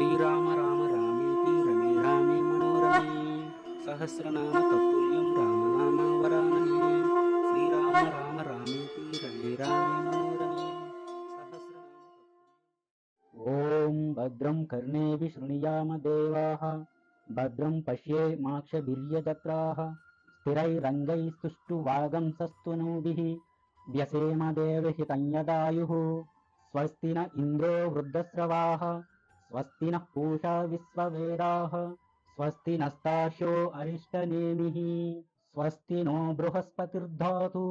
శ్రీరామ రామ రామేతి రమే రామే మనోరమే సహస్రనామ తత్తుల్యం రామనామ వరాననే శ్రీరామ రామ రామేతి రమే రామే మనోరమే సహస్రనామ ఓం భద్రం కర్ణేభి శృణుయామ దేవాః భద్రం పశ్యేమాక్షభిర్యజత్రాః స్థిరైరంగైస్తుష్టువాగంసస్తనూభిः వ్యసేమ దేవహితం యదాయుః స్వస్తి న ఇంద్రో వృద్ధశ్రవాः స్వస్తి నః పూషా విశ్వవేదాః స్వస్తి నస్తార్క్ష్యో అరిష్టనేమిః స్వస్తి నో బృహస్పతిర్దధాతు.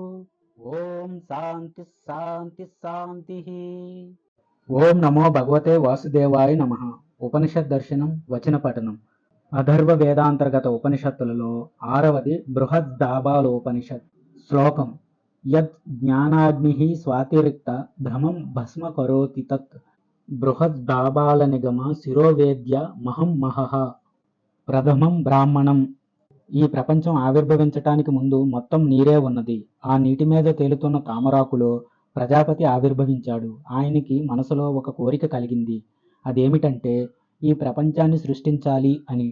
ఓం శాంతి శాంతి శాంతి. ఓం నమో భగవతే వాసుదేవాయ నమః. ఉపనిషత్ దర్శనం వచన పఠనం. అథర్వ వేదాంతర్గత ఉపనిషత్తులలో 6వది బృహద్దాబాలోపనిషత్. శ్లోకం: యత్ జ్ఞానాగ్నిః స్వాతిరిక్త భ్రమం భస్మ కరోతి తత్ బృహద్దాబాల నిగమ శిరోవేద్య మహం మహః. ప్రథమం బ్రాహ్మణం. ఈ ప్రపంచం ఆవిర్భవించటానికి ముందు మొత్తం నీరే ఉన్నది. ఆ నీటి మీద తేలుతున్న తామరాకులో ప్రజాపతి ఆవిర్భవించాడు. ఆయనకి మనసులో ఒక కోరిక కలిగింది. అదేమిటంటే ఈ ప్రపంచాన్ని సృష్టించాలి అని.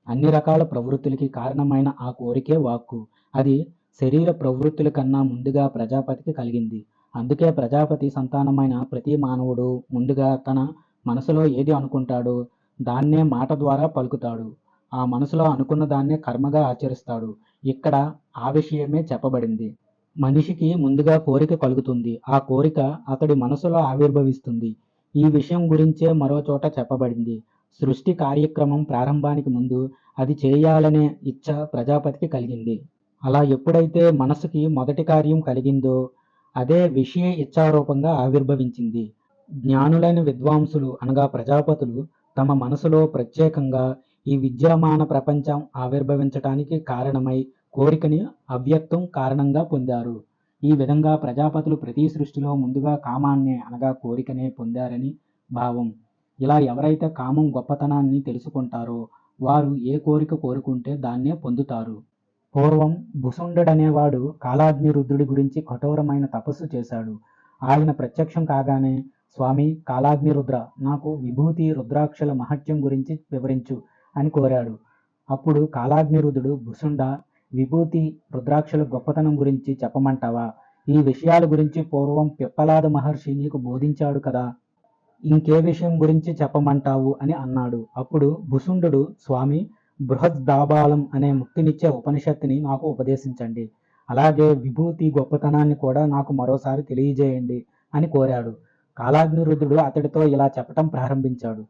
అన్ని రకాల ప్రవృత్తులకి కారణమైన ఆ కోరికే వాక్కు. అది శరీర ప్రవృత్తుల కన్నా ముందుగా ప్రజాపతికి కలిగింది. అందుకే ప్రజాపతి సంతానమైన ప్రతి మానవుడు ముందుగా తన మనసులో ఏది అనుకుంటాడో దాన్నే మాట ద్వారా పలుకుతాడు. ఆ మనసులో అనుకున్న దాన్నే కర్మగా ఆచరిస్తాడు. ఇక్కడ ఆ విషయమే చెప్పబడింది. మనిషికి ముందుగా కోరిక కలుగుతుంది. ఆ కోరిక అతడి మనసులో ఆవిర్భవిస్తుంది. ఈ విషయం గురించే మరో చోట చెప్పబడింది. సృష్టి కార్యక్రమం ప్రారంభానికి ముందు అది చేయాలనే ఇచ్చ ప్రజాపతికి కలిగింది. అలా ఎప్పుడైతే మనసుకి మొదటి కార్యం కలిగిందో అదే విషయ ఇచ్ఛారూపంగా ఆవిర్భవించింది. జ్ఞానులైన విద్వాంసులు అనగా ప్రజాపతులు తమ మనసులో ప్రత్యేకంగా ఈ విద్యమాన ప్రపంచం ఆవిర్భవించటానికి కారణమై కోరికని అవ్యక్తం కారణంగా పొందారు. ఈ విధంగా ప్రజాపతులు ప్రతి సృష్టిలో ముందుగా కామాన్నే అనగా కోరికనే పొందారని భావం. ఇలా ఎవరైతే కామం గొప్పతనాన్ని తెలుసుకుంటారో వారు ఏ కోరిక కోరుకుంటే దాన్నే పొందుతారు. పూర్వం భుసుండడనేవాడు కాలాగ్ని రుద్రుడి గురించి కఠోరమైన తపస్సు చేశాడు. ఆయన ప్రత్యక్షం కాగానే, స్వామి కాలాగ్ని రుద్ర, నాకు విభూతి రుద్రాక్షల మహత్యం గురించి వివరించు అని కోరాడు. అప్పుడు కాలాగ్ని రుద్రుడు, భుసుండ, విభూతి రుద్రాక్షల గొప్పతనం గురించి చెప్పమంటావా? ఈ విషయాల గురించి పూర్వం పిప్పలాద మహర్షి నీకు బోధించాడు కదా, ఇంకే విషయం గురించి చెప్పమంటావు అని అన్నాడు. అప్పుడు భుసుండు, స్వామి బృహద్దాబాలం అనే ముక్తినిచ్చే ఉపనిషత్తుని నాకు ఉపదేశించండి. అలాగే విభూతి గొప్పతనాన్ని కూడా నాకు మరోసారి తెలియజేయండి అని కోరాడు. కాలాగ్ని రుద్రుడు అతడితో ఇలా చెప్పటం ప్రారంభించాడు.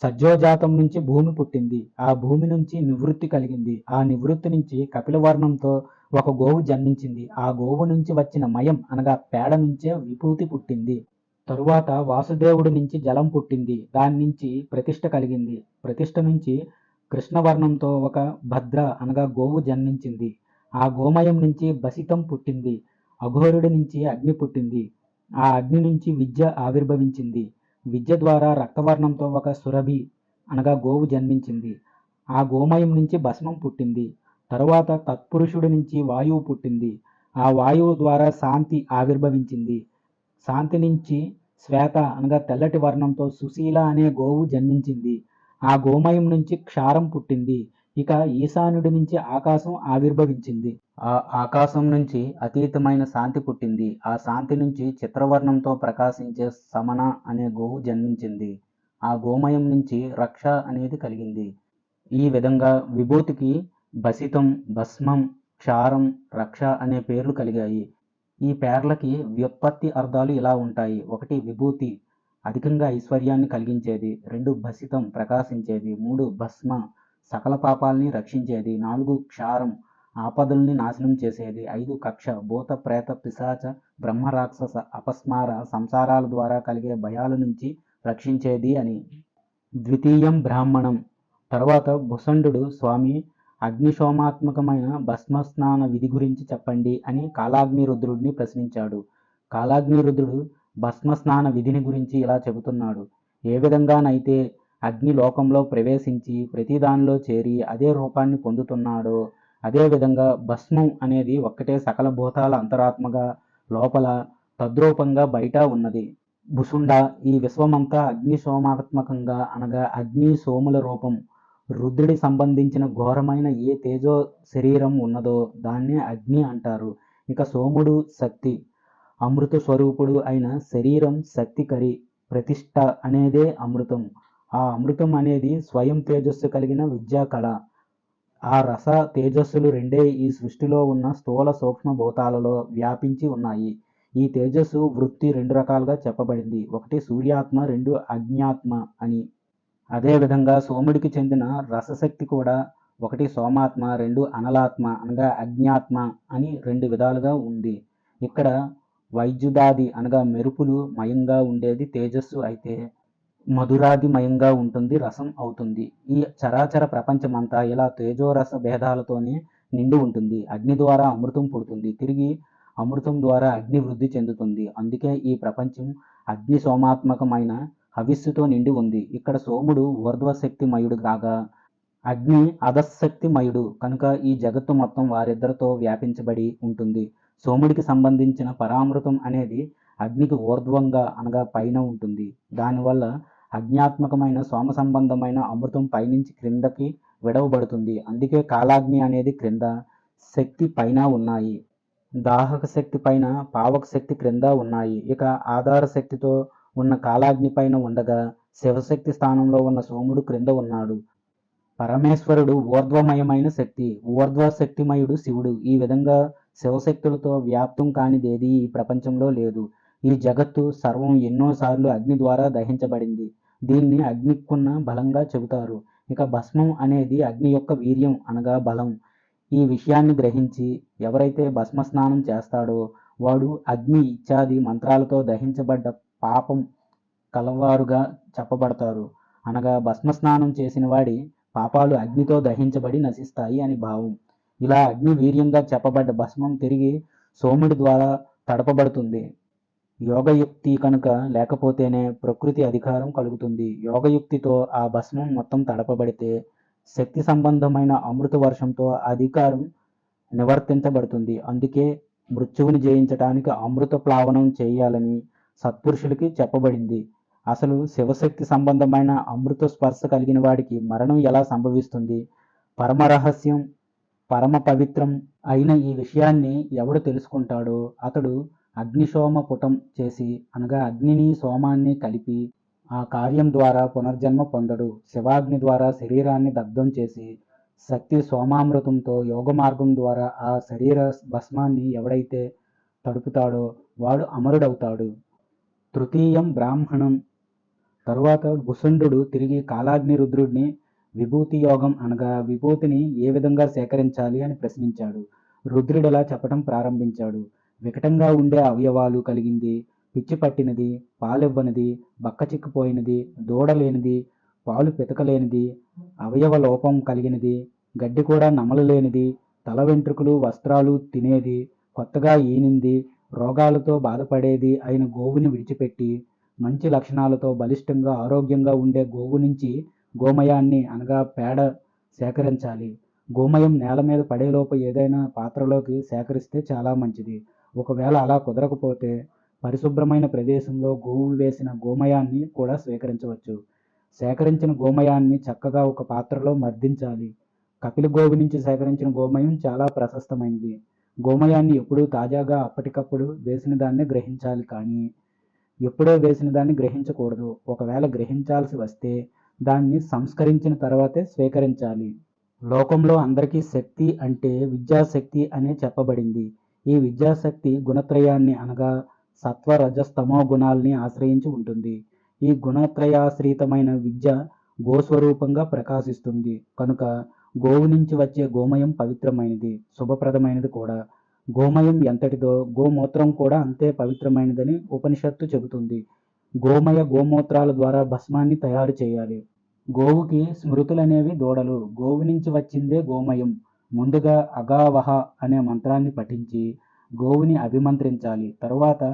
సజ్జోజాతం నుంచి భూమి పుట్టింది. ఆ భూమి నుంచి నివృత్తి కలిగింది. ఆ నివృత్తి నుంచి కపిలవర్ణంతో ఒక గోవు జన్మించింది. ఆ గోవు నుంచి వచ్చిన మయం అనగా పేడ నుంచే విభూతి పుట్టింది. తరువాత వాసుదేవుడి నుంచి జలం పుట్టింది. దాని నుంచి ప్రతిష్ఠ కలిగింది. ప్రతిష్ఠ నుంచి కృష్ణవర్ణంతో ఒక భద్ర అనగా గోవు జన్మించింది. ఆ గోమయం నుంచి బసితం పుట్టింది. అఘోరుడి నుంచి అగ్ని పుట్టింది. ఆ అగ్ని నుంచి విద్య ఆవిర్భవించింది. విద్య ద్వారా రక్తవర్ణంతో ఒక సురభి అనగా గోవు జన్మించింది. ఆ గోమయం నుంచి భస్మం పుట్టింది. తరువాత తత్పురుషుడి నుంచి వాయువు పుట్టింది. ఆ వాయువు ద్వారా శాంతి ఆవిర్భవించింది. శాంతి నుంచి శ్వేత అనగా తెల్లటి వర్ణంతో సుశీల అనే గోవు జన్మించింది. ఆ గోమయం నుంచి క్షారం పుట్టింది. ఇక ఈశానుడి నుంచి ఆకాశం ఆవిర్భవించింది. ఆ ఆకాశం నుంచి అతీతమైన శాంతి పుట్టింది. ఆ శాంతి నుంచి చిత్రవర్ణంతో ప్రకాశించే సమన అనే గోవు జన్మించింది. ఆ గోమయం నుంచి రక్ష అనేది కలిగింది. ఈ విధంగా విభూతికి బసితం, భస్మం, క్షారం, రక్ష అనే పేర్లు కలిగాయి. ఈ పేర్లకి వ్యుత్పత్తి అర్థాలు ఇలా ఉంటాయి. 1 విభూతి, అధికంగా ఐశ్వర్యాన్ని కలిగించేది. 2 భసితం, ప్రకాశించేది. 3 భస్మ, సకల పాపాలని రక్షించేది. 4 క్షారం, ఆపదల్ని నాశనం చేసేది. 5 కక్ష, భూత ప్రేత పిశాచ బ్రహ్మ రాక్షస అపస్మార సంసారాల ద్వారా కలిగే భయాల నుంచి రక్షించేది అని. ద్వితీయం బ్రాహ్మణం. తర్వాత భుసండు, స్వామి అగ్నిశోమాత్మకమైన భస్మస్నాన విధి గురించి చెప్పండి అని కాలాగ్ని రుద్రుడిని ప్రశ్నించాడు. కాలాగ్ని రుద్రుడు భస్మస్నాన విధిని గురించి ఇలా చెబుతున్నాడు. ఏ విధంగానైతే అగ్ని లోకంలో ప్రవేశించి ప్రతి దానిలో చేరి అదే రూపాన్ని పొందుతున్నాడో అదేవిధంగా భస్మం అనేది ఒక్కటే సకల భూతాల అంతరాత్మగా లోపల తద్రూపంగా బయట ఉన్నది. భుసుండ. ఈ విశ్వమంతా అగ్ని సోమాత్మకంగా అనగా అగ్ని సోముల రూపం. రుద్రుడి సంబంధించిన ఘోరమైన ఏ తేజో శరీరం ఉన్నదో దాన్నే అగ్ని అంటారు. ఇక సోముడు శక్తి, అమృత స్వరూపుడు అయిన శరీరం శక్తికరి. ప్రతిష్ట అనేదే అమృతం. ఆ అమృతం అనేది స్వయం తేజస్సు కలిగిన విద్యా కళ. ఆ రస తేజస్సులు రెండే ఈ సృష్టిలో ఉన్న స్థూల సూక్ష్మ భూతాలలో వ్యాపించి ఉన్నాయి. ఈ తేజస్సు వృత్తి రెండు రకాలుగా చెప్పబడింది. ఒకటి సూర్యాత్మ, రెండు అగ్న్యాత్మ అని. అదేవిధంగా సోముడికి చెందిన రసశక్తి కూడా ఒకటి సోమాత్మ, రెండు అనలాత్మ అనగా అగ్న్యాత్మ అని రెండు విధాలుగా ఉంది. ఇక్కడ వైద్యుదాది అనగా మెరుపులు మయంగా ఉండేది తేజస్సు అయితే మధురాదిమయంగా ఉంటుంది రసం అవుతుంది. ఈ చరాచర ప్రపంచమంతా ఇలా తేజోరస భేదాలతోనే నిండి ఉంటుంది. అగ్ని ద్వారా అమృతం పుడుతుంది, తిరిగి అమృతం ద్వారా అగ్ని వృద్ధి చెందుతుంది. అందుకే ఈ ప్రపంచం అగ్ని సోమాత్మకమైన హవిస్సుతో నిండి ఉంది. ఇక్కడ సోముడు ఊర్ధ్వశక్తిమయుడు కాగా అగ్ని అధశక్తిమయుడు కనుక ఈ జగత్తు మొత్తం వారిద్దరితో వ్యాపించబడి ఉంటుంది. సోముడికి సంబంధించిన పరామృతం అనేది అగ్నికి ఊర్ధ్వంగా అనగా పైన ఉంటుంది. దానివల్ల అగ్న్యాత్మకమైన సోమ సంబంధమైన అమృతం పైనుంచి క్రిందకి విడవబడుతుంది. అందుకే కాలాగ్ని అనేది క్రింద, శక్తి పైన ఉన్నాయి. దాహక శక్తి పైన, పావక శక్తి క్రింద ఉన్నాయి. ఇక ఆధార శక్తితో ఉన్న కాలాగ్ని పైన ఉండగా శివశక్తి స్థానంలో ఉన్న సోముడు క్రింద ఉన్నాడు. పరమేశ్వరుడు ఊర్ధ్వమయమైన శక్తి, ఊర్ధ్వ శక్తిమయుడు శివుడు. ఈ విధంగా శివశక్తులతో వ్యాప్తం కానిదేది ఈ ప్రపంచంలో లేదు. ఈ జగత్తు సర్వం ఎన్నోసార్లు అగ్ని ద్వారా దహించబడింది. దీన్ని అగ్నికున్న బలంగా చెబుతారు. ఇక భస్మం అనేది అగ్ని యొక్క వీర్యం అనగా బలం. ఈ విషయాన్ని గ్రహించి ఎవరైతే భస్మ స్నానం చేస్తాడో వాడు అగ్ని ఇత్యాది మంత్రాలతో దహించబడ్డ పాపం కలవారుగా చెప్పబడతారు. అనగా భస్మ స్నానం చేసిన వాడి పాపాలు అగ్నితో దహించబడి నశిస్తాయి అని భావం. ఇలా అగ్ని వీర్యంగా చెప్పబడ్డ భస్మం తిరిగి సోముడి ద్వారా తడపబడుతుంది. యోగయుక్తి కనుక లేకపోతేనే ప్రకృతి అధికారం కలుగుతుంది. యోగయుక్తితో ఆ భస్మం మొత్తం తడపబడితే శక్తి సంబంధమైన అమృత వర్షంతో అధికారం నివర్తించబడుతుంది. అందుకే మృత్యువుని జయించటానికి అమృత ప్లావనం చేయాలని సత్పురుషులకి చెప్పబడింది. అసలు శివశక్తి సంబంధమైన అమృత స్పర్శ కలిగిన వాడికి మరణం ఎలా సంభవిస్తుంది? పరమరహస్యం, పరమ పవిత్రం అయిన ఈ విషయాన్ని ఎవడు తెలుసుకుంటాడో అతడు అగ్నిశోమ పుటం చేసి అనగా అగ్నిని సోమాన్ని కలిపి ఆ కార్యం ద్వారా పునర్జన్మ పొందడు. శివాగ్ని ద్వారా శరీరాన్ని దగ్ధం చేసి శక్తి సోమామృతంతో యోగ మార్గం ద్వారా ఆ శరీర భస్మాన్ని ఎవడైతే తడుపుతాడో వాడు అమరుడవుతాడు. తృతీయం బ్రాహ్మణం. తరువాత భుసుండు తిరిగి కాలాగ్ని రుద్రుడిని విభూతి యోగం అనగా విభూతిని ఏ విధంగా సేకరించాలి అని ప్రశ్నించాడు. రుద్రుడిలా చెప్పటం ప్రారంభించాడు. వికటంగా ఉండే అవయవాలు కలిగింది, పిచ్చి పట్టినది, పాలివ్వనిది, బక్క చిక్కిపోయినది, దూడలేనిది, పాలు పితకలేనిది, అవయవ లోపం కలిగినది, గడ్డి కూడా నమలలేనిది, తల వెంట్రుకలు వస్త్రాలు తినేది, కొత్తగా ఈనింది, రోగాలతో బాధపడేది అయిన గోవుని విడిచిపెట్టి మంచి లక్షణాలతో బలిష్టంగా ఆరోగ్యంగా ఉండే గోవు నుంచి గోమయాన్ని అనగా పేడ సేకరించాలి. గోమయం నేల మీద పడేలోపు ఏదైనా పాత్రలోకి సేకరిస్తే చాలా మంచిది. ఒకవేళ అలా కుదరకపోతే పరిశుభ్రమైన ప్రదేశంలో గోవు వేసిన గోమయాన్ని కూడా స్వీకరించవచ్చు. సేకరించిన గోమయాన్ని చక్కగా ఒక పాత్రలో మర్దించాలి. కపిల గోవు నుంచి సేకరించిన గోమయం చాలా ప్రశస్తమైనది. గోమయాన్ని ఎప్పుడూ తాజాగా అప్పటికప్పుడు వేసిన దాన్ని గ్రహించాలి, కానీ ఎప్పుడో వేసిన దాన్ని గ్రహించకూడదు. ఒకవేళ గ్రహించాల్సి వస్తే దాన్ని సంస్కరించిన తర్వాతే స్వీకరించాలి. లోకంలో అందరికీ శక్తి అంటే విద్యాశక్తి అనే చెప్పబడింది. ఈ విద్యాశక్తి గుణత్రయాన్ని అనగా సత్వ రజస్తమో గుణాల్ని ఆశ్రయించి ఉంటుంది. ఈ గుణత్రయాశ్రితమైన విద్య గోస్వరూపంగా ప్రకాశిస్తుంది కనుక గోవు నుంచి వచ్చే గోమయం పవిత్రమైనది, శుభప్రదమైనది కూడా. గోమయం ఎంతటిదో గోమూత్రం కూడా అంతే పవిత్రమైనదని ఉపనిషత్తు చెబుతుంది. గోమయ గోమూత్రాల ద్వారా భస్మాన్ని తయారు చేయాలి. గోవుకి స్మృతులనేవి దూడలు. గోవు నుంచి వచ్చిందే గోమయం. ముందుగా అగావహ అనే మంత్రాన్ని పఠించి గోవుని అభిమంత్రించాలి. తరువాత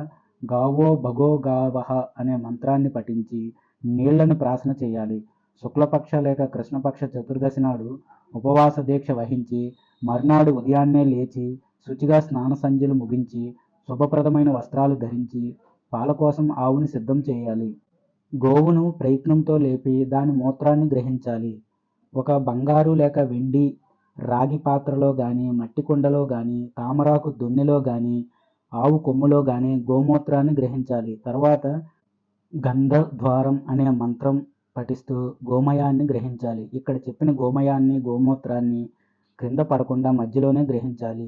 గావో భగో గావహ అనే మంత్రాన్ని పఠించి నీళ్లను ప్రాసన చేయాలి. శుక్లపక్ష లేక కృష్ణపక్ష చతుర్దశి నాడు ఉపవాస దీక్ష వహించి మర్నాడు ఉదయాన్నే లేచి శుచిగా స్నాన సంధ్యలు ముగించి శుభప్రదమైన వస్త్రాలు ధరించి పాల కోసం ఆవుని సిద్ధం చేయాలి. గోవును ప్రయత్నంతో లేపి దాని మూత్రాన్ని గ్రహించాలి. ఒక బంగారు లేక వెండి, రాగి పాత్రలో గాని, మట్టి కుండలో గాని, తామరాకు దొన్నెలో గాని, ఆవు కొమ్ములో గాని గోమూత్రాన్ని గ్రహించాలి. తర్వాత గంధద్వారం అనే మంత్రం పఠిస్తూ గోమయాన్ని గ్రహించాలి. ఇక్కడ చెప్పిన గోమయాన్ని, గోమూత్రాన్ని క్రింద పడకుండా మధ్యలోనే గ్రహించాలి.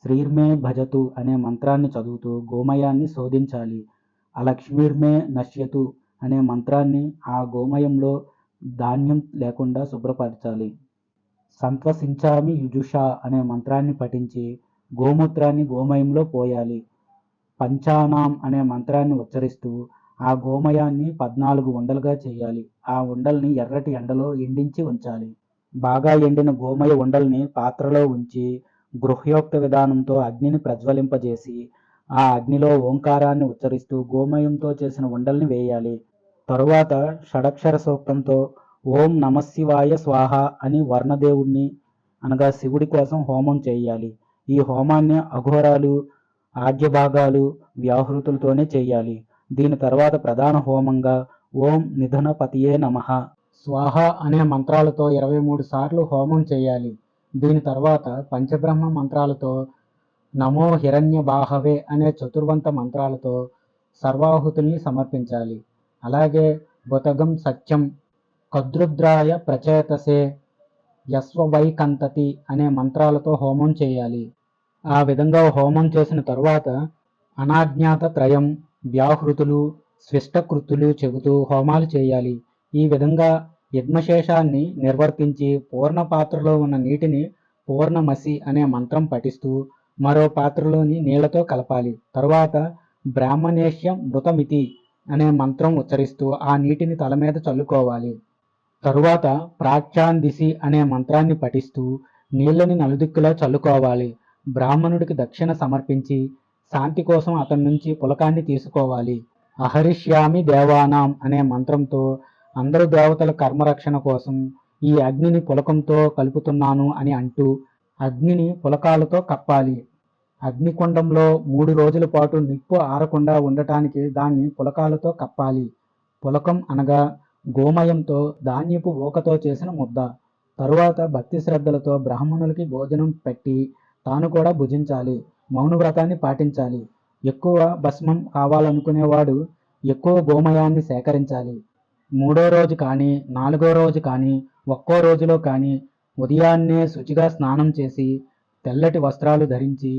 శ్రీర్మే భజతు అనే మంత్రాన్ని చదువుతూ గోమయాన్ని శోధించాలి. అలక్ష్మీర్మే నశ్యతు అనే మంత్రాన్ని ఆ గోమయంలో ధాన్యం లేకుండా శుభ్రపరచాలి. సంత్వసించామి యుజుష అనే మంత్రాన్ని పఠించి గోమూత్రాన్ని గోమయంలో పోయాలి. పంచానాం అనే మంత్రాన్ని ఉచ్చరిస్తూ ఆ గోమయాన్ని 14 ఉండలుగా చేయాలి. ఆ ఉండల్ని ఎర్రటి ఎండలో ఎండించి ఉంచాలి. బాగా ఎండిన గోమయ ఉండల్ని పాత్రలో ఉంచి గృహ్యోక్త విధానంతో అగ్నిని ప్రజ్వలింపజేసి ఆ అగ్నిలో ఓంకారాన్ని ఉచ్చరిస్తూ గోమయంతో చేసిన ఉండల్ని వేయాలి. తరువాత షడక్షర సూక్తంతో ఓం నమశివాయ స్వాహ అని వర్ణదేవుణ్ణి అనగా శివుడి కోసం హోమం చేయాలి. ఈ హోమాన్ని అఘోరాలు, ఆద్యభాగాలు, వ్యాహృతులతోనే చేయాలి. దీని తర్వాత ప్రధాన హోమంగా ఓం నిధనపతియే నమః స్వాహ అనే మంత్రాలతో 23 సార్లు హోమం చేయాలి. దీని తర్వాత పంచబ్రహ్మ మంత్రాలతో నమో హిరణ్య బాహవే అనే చతుర్వంత మంత్రాలతో సర్వాహుతుల్ని సమర్పించాలి. అలాగే బుతగం సత్యం కద్రుద్రాయ ప్రచేతసే యస్వవైకంతతి అనే మంత్రాలతో హోమం చేయాలి. ఆ విధంగా హోమం చేసిన తరువాత అనాజ్ఞాత త్రయం, వ్యాహృతులు, స్విష్టకృతులు చెబుతూ హోమాలు చేయాలి. ఈ విధంగా యజ్ఞశేషాన్ని నిర్వర్తించి పూర్ణ పాత్రలో ఉన్న నీటిని పూర్ణమసి అనే మంత్రం పఠిస్తూ మరో పాత్రలోని నీళ్లతో కలపాలి. తరువాత బ్రాహ్మణేష్యం మృతమితి అనే మంత్రం ఉచ్చరిస్తూ ఆ నీటిని తల మీద చల్లుకోవాలి. తరువాత ప్రాచ్యాందిసి అనే మంత్రాన్ని పఠిస్తూ నీళ్ళని నలుదిక్కులా చల్లుకోవాలి. బ్రాహ్మణుడికి దక్షిణ సమర్పించి శాంతి కోసం అతని నుంచి పులకాన్ని తీసుకోవాలి. అహరిష్యామి దేవానాం అనే మంత్రంతో అందరు దేవతల కర్మరక్షణ కోసం ఈ అగ్నిని పులకంతో కలుపుతున్నాను అని అంటూ అగ్నిని పులకాలతో కప్పాలి. అగ్నికుండంలో 3 రోజుల పాటు నిప్పు ఆరకుండా ఉండటానికి దాన్ని పులకాలతో కప్పాలి. పులకం అనగా గోమయంతో ధాన్యపు ఊకతో చేసిన ముద్ద. తరువాత భక్తి శ్రద్ధలతో బ్రాహ్మణులకి భోజనం పెట్టి తాను కూడా భుజించాలి. మౌనవ్రతాన్ని పాటించాలి. ఎక్కువ భస్మం కావాలనుకునేవాడు ఎక్కువ గోమయాన్ని సేకరించాలి. 3వ రోజు కానీ 4వ రోజు కానీ ఒక్కో రోజులో కానీ ఉదయాన్నే శుచిగా స్నానం చేసి తెల్లటి వస్త్రాలు ధరించి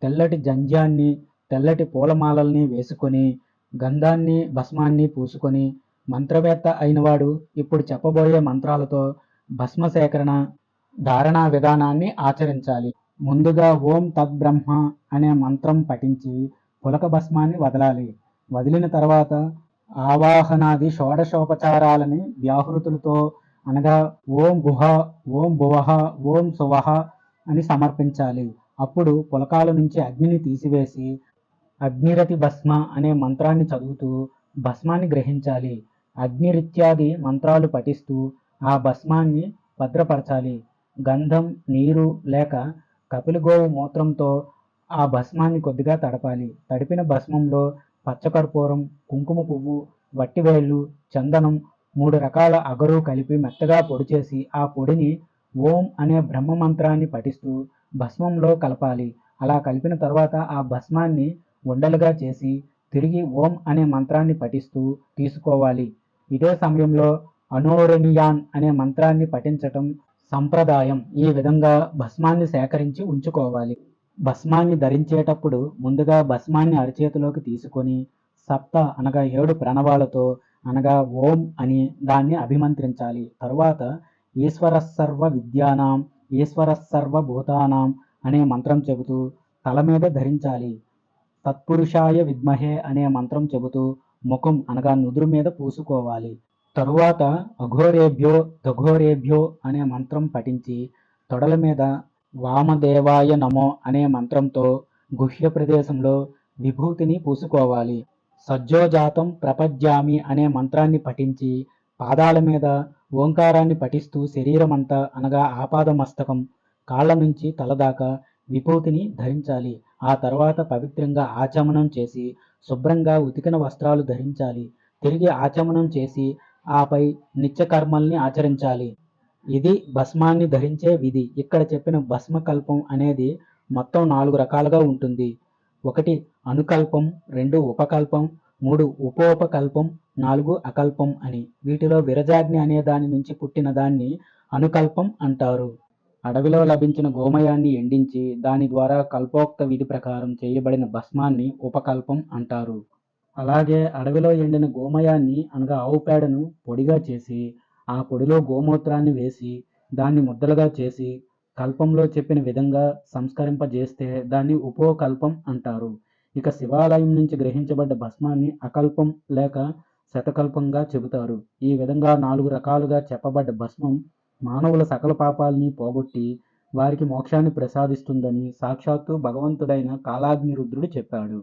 తెల్లటి జంధ్యాన్ని, తెల్లటి పూలమాలల్ని వేసుకొని గంధాన్ని, భస్మాన్ని పూసుకొని మంత్రవేత్త అయినవాడు ఇప్పుడు చెప్పబోయే మంత్రాలతో భస్మ సేకరణ, ధారణా విధానాన్ని ఆచరించాలి. ముందుగా ఓం తద్బ్రహ్మ అనే మంత్రం పఠించి పులక భస్మాన్ని వదలాలి. వదిలిన తర్వాత ఆవాహనాది షోడశోపచారాలని వ్యాహృతులతో అనగా ఓం గుహ, ఓం భువః, ఓం సువః అని సమర్పించాలి. అప్పుడు పులకాల నుంచి అగ్నిని తీసివేసి అగ్నిరతి భస్మ అనే మంత్రాన్ని చదువుతూ భస్మాన్ని గ్రహించాలి. అగ్నిరిత్యాది మంత్రాలు పఠిస్తూ ఆ భస్మాన్ని భద్రపరచాలి. గంధం, నీరు లేక కపిలగోవు మూత్రంతో ఆ భస్మాన్ని కొద్దిగా తడపాలి. తడిపిన భస్మంలో పచ్చకర్పూరం, కుంకుమ పువ్వు, వట్టివేళ్ళు, చందనం 3 రకాల అగరు కలిపి మెత్తగా పొడి చేసి ఆ పొడిని ఓం అనే బ్రహ్మ మంత్రాన్ని పఠిస్తూ భస్మంలో కలపాలి. అలా కలిపిన తర్వాత ఆ భస్మాన్ని ఉండలుగా చేసి తిరిగి ఓం అనే మంత్రాన్ని పఠిస్తూ తీసుకోవాలి. ఇదే సమయంలో అనోరణియాన్ అనే మంత్రాన్ని పఠించటం సంప్రదాయం. ఈ విధంగా భస్మాన్ని సేకరించి ఉంచుకోవాలి. భస్మాన్ని ధరించేటప్పుడు ముందుగా భస్మాన్ని అరచేతిలోకి తీసుకొని సప్త అనగా 7 ప్రణవాలతో అనగా ఓం అని దాన్ని అభిమంత్రించాలి. తరువాత ఈశ్వరస్సర్వ విద్యానాం, ఈశ్వరస్సర్వభూతానాం అనే మంత్రం చెబుతూ తల మీద ధరించాలి. తత్పురుషాయ విద్మహే అనే మంత్రం చెబుతూ ముఖం అనగా నుదురు మీద పూసుకోవాలి. తరువాత అఘోరేభ్యో దఘోరేభ్యో అనే మంత్రం పఠించి తొడల మీద వామదేవాయ నమో అనే మంత్రంతో గుహ్య ప్రదేశంలో విభూతిని పూసుకోవాలి. సజ్జోజాతం ప్రపద్యామి అనే మంత్రాన్ని పఠించి పాదాల మీద ఓంకారాన్ని పఠిస్తూ శరీరమంతా అనగా ఆపాదమస్తకం, కాళ్ళ నుంచి తల దాకా విభూతిని ధరించాలి. ఆ తర్వాత పవిత్రంగా ఆచమనం చేసి శుభ్రంగా ఉతికిన వస్త్రాలు ధరించాలి. తిరిగి ఆచమనం చేసి ఆపై నిత్యకర్మల్ని ఆచరించాలి. ఇది భస్మాన్ని ధరించే విధి. ఇక్కడ చెప్పిన భస్మకల్పం అనేది మొత్తం 4 రకాలుగా ఉంటుంది. 1 అనుకల్పం, 2 ఉపకల్పం, 3 ఉపోపకల్పం, 4 అకల్పం అని. వీటిలో విరజాగ్ని అనే దాని నుంచి పుట్టిన దాన్ని అనుకల్పం అంటారు. అడవిలో లభించిన గోమయాన్ని ఎండించి దాని ద్వారా కల్పోక్త విధి ప్రకారం చేయబడిన భస్మాన్ని ఉపకల్పం అంటారు. అలాగే అడవిలో ఎండిన గోమయాన్ని అనగా ఆవు పేడను పొడిగా చేసి ఆ పొడిలో గోమూత్రాన్ని వేసి దాన్ని ముద్దలుగా చేసి కల్పంలో చెప్పిన విధంగా సంస్కరింపజేస్తే దాన్ని ఉపోకల్పం అంటారు. ఇక శివాలయం నుంచి గ్రహించబడ్డ భస్మాన్ని అకల్పం లేక శతకల్పంగా చెబుతారు. ఈ విధంగా 4 రకాలుగా చెప్పబడ్డ భస్మం మానవుల సకల పాపాలని పోగొట్టి వారికి మోక్షాన్ని ప్రసాదిస్తుందని సాక్షాత్తు భగవంతుడైన కాలాగ్నిరుద్రుడు చెప్పాడు.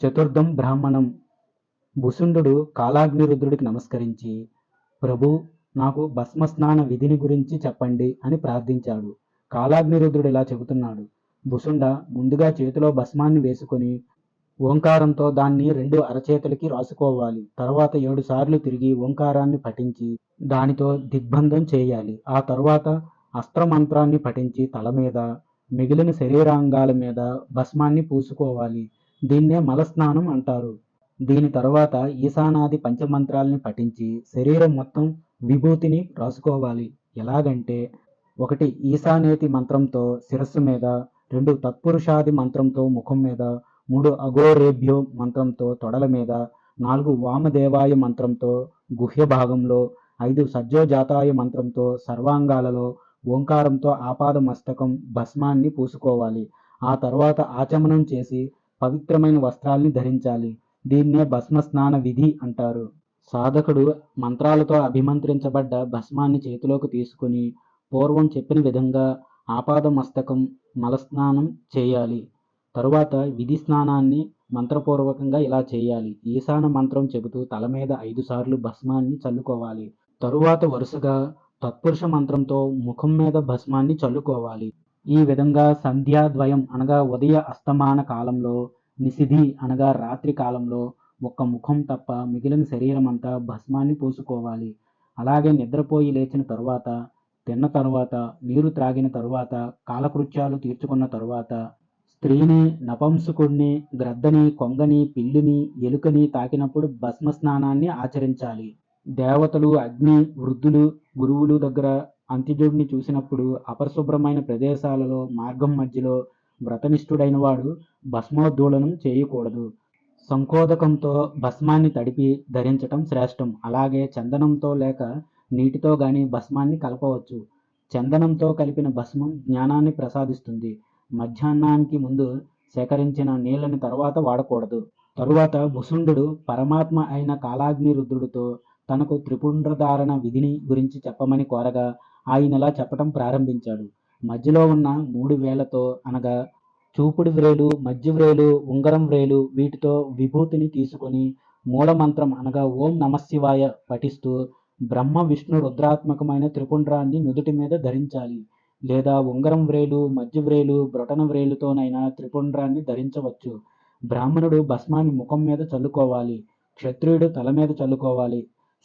చతుర్థం బ్రాహ్మణం. భుసుండు కాలాగ్నిరుద్రుడికి నమస్కరించి, ప్రభు, నాకు భస్మస్నాన విధిని గురించి చెప్పండి అని ప్రార్థించాడు. కాలాగ్నిరుద్రుడు ఇలా చెబుతున్నాడు: భుసుండ, ముందుగా చేతిలో భస్మాన్ని వేసుకొని ఓంకారంతో దాన్ని 2 అరచేతులకి రాసుకోవాలి. తర్వాత 7 సార్లు తిరిగి ఓంకారాన్ని పఠించి దానితో దిగ్బంధం చేయాలి. ఆ తర్వాత అస్త్రమంత్రాన్ని పఠించి తల మీద, మిగిలిన శరీరాంగాల మీద భస్మాన్ని పూసుకోవాలి. దీన్నే మలస్నానం అంటారు. దీని తర్వాత ఈశానాది పంచమంత్రాల్ని పఠించి శరీరం మొత్తం విభూతిని రాసుకోవాలి. ఎలాగంటే 1 ఈశానేతి మంత్రంతో శిరస్సు మీద, 2 తత్పురుషాది మంత్రంతో ముఖం మీద, 3 అఘోరేభ్యో మంత్రంతో తొడల మీద, 4 వామదేవాయ మంత్రంతో గుహ్య భాగంలో, 5 సజ్జోజాతాయ మంత్రంతో సర్వాంగాలలో, ఓంకారంతో ఆపాద మస్తకం భస్మాన్ని పూసుకోవాలి. ఆ తర్వాత ఆచమనం చేసి పవిత్రమైన వస్త్రాల్ని ధరించాలి. దీన్నే భస్మస్నాన విధి అంటారు. సాధకుడు మంత్రాలతో అభిమంత్రించబడ్డ భస్మాన్ని చేతిలోకి తీసుకుని పూర్వం చెప్పిన విధంగా ఆపాద మస్తకం మలస్నానం చేయాలి. తరువాత విధి స్నానాన్ని మంత్రపూర్వకంగా ఇలా చేయాలి. ఈశాన మంత్రం చెబుతూ తల మీద 5 సార్లు భస్మాన్ని చల్లుకోవాలి. తరువాత వరుసగా తత్పురుష మంత్రంతో ముఖం మీద భస్మాన్ని చల్లుకోవాలి. ఈ విధంగా సంధ్యాద్వయం అనగా ఉదయ అస్తమాన కాలంలో, నిశిధి అనగా రాత్రి కాలంలో ఒక్క ముఖం తప్ప మిగిలిన శరీరం అంతా భస్మాన్ని పూసుకోవాలి. అలాగే నిద్రపోయి లేచిన తరువాత, తిన్న తరువాత, నీరు త్రాగిన తరువాత, కాలకృత్యాలు తీర్చుకున్న తరువాత, స్త్రీని, నపంసకుడిని, గ్రద్దని, కొంగని, పిల్లిని, ఎలుకని తాకినప్పుడు భస్మ స్నానాన్ని ఆచరించాలి. దేవతలు, అగ్ని, వృద్ధులు, గురువులు దగ్గర అంత్యజుడిని చూసినప్పుడు అపరిశుభ్రమైన ప్రదేశాలలో మార్గం మధ్యలో వ్రతనిష్ఠుడైన వాడు భస్మోద్ధూళనం చేయకూడదు. సంకోదకంతో భస్మాన్ని తడిపి ధరించటం శ్రేష్టం. అలాగే చందనంతో లేక నీటితో గాని భస్మాన్ని కలపవచ్చు. చందనంతో కలిపిన భస్మం జ్ఞానాన్ని ప్రసాదిస్తుంది. మధ్యాహ్నానికి ముందు సేకరించిన నీళ్ళని తర్వాత వాడకూడదు. తరువాత భుసుండు పరమాత్మ అయిన కాలాగ్నిరుద్రుడితో తనకు త్రిపుండ్రధారణ విధిని గురించి చెప్పమని కోరగా ఆయనలా చెప్పటం ప్రారంభించాడు. మధ్యలో ఉన్న 3 వేళ్లతో అనగా చూపుడు వ్రేలు, మధ్య వ్రేలు, ఉంగరం వ్రేలు వీటితో విభూతిని తీసుకొని మూలమంత్రం అనగా ఓం నమశివాయ పఠిస్తూ బ్రహ్మ విష్ణు రుద్రాత్మకమైన త్రిపుండ్రాన్ని నుదుటి మీద ధరించాలి. లేదా ఉంగరం వ్రేలు, మధ్య వ్రేలు, బ్రొటన వ్రేలుతోనైనా త్రిపుండ్రాన్ని ధరించవచ్చు. బ్రాహ్మణుడు భస్మాన్ని ముఖం మీద చల్లుకోవాలి. క్షత్రియుడు తల మీద చల్లుకోవాలి.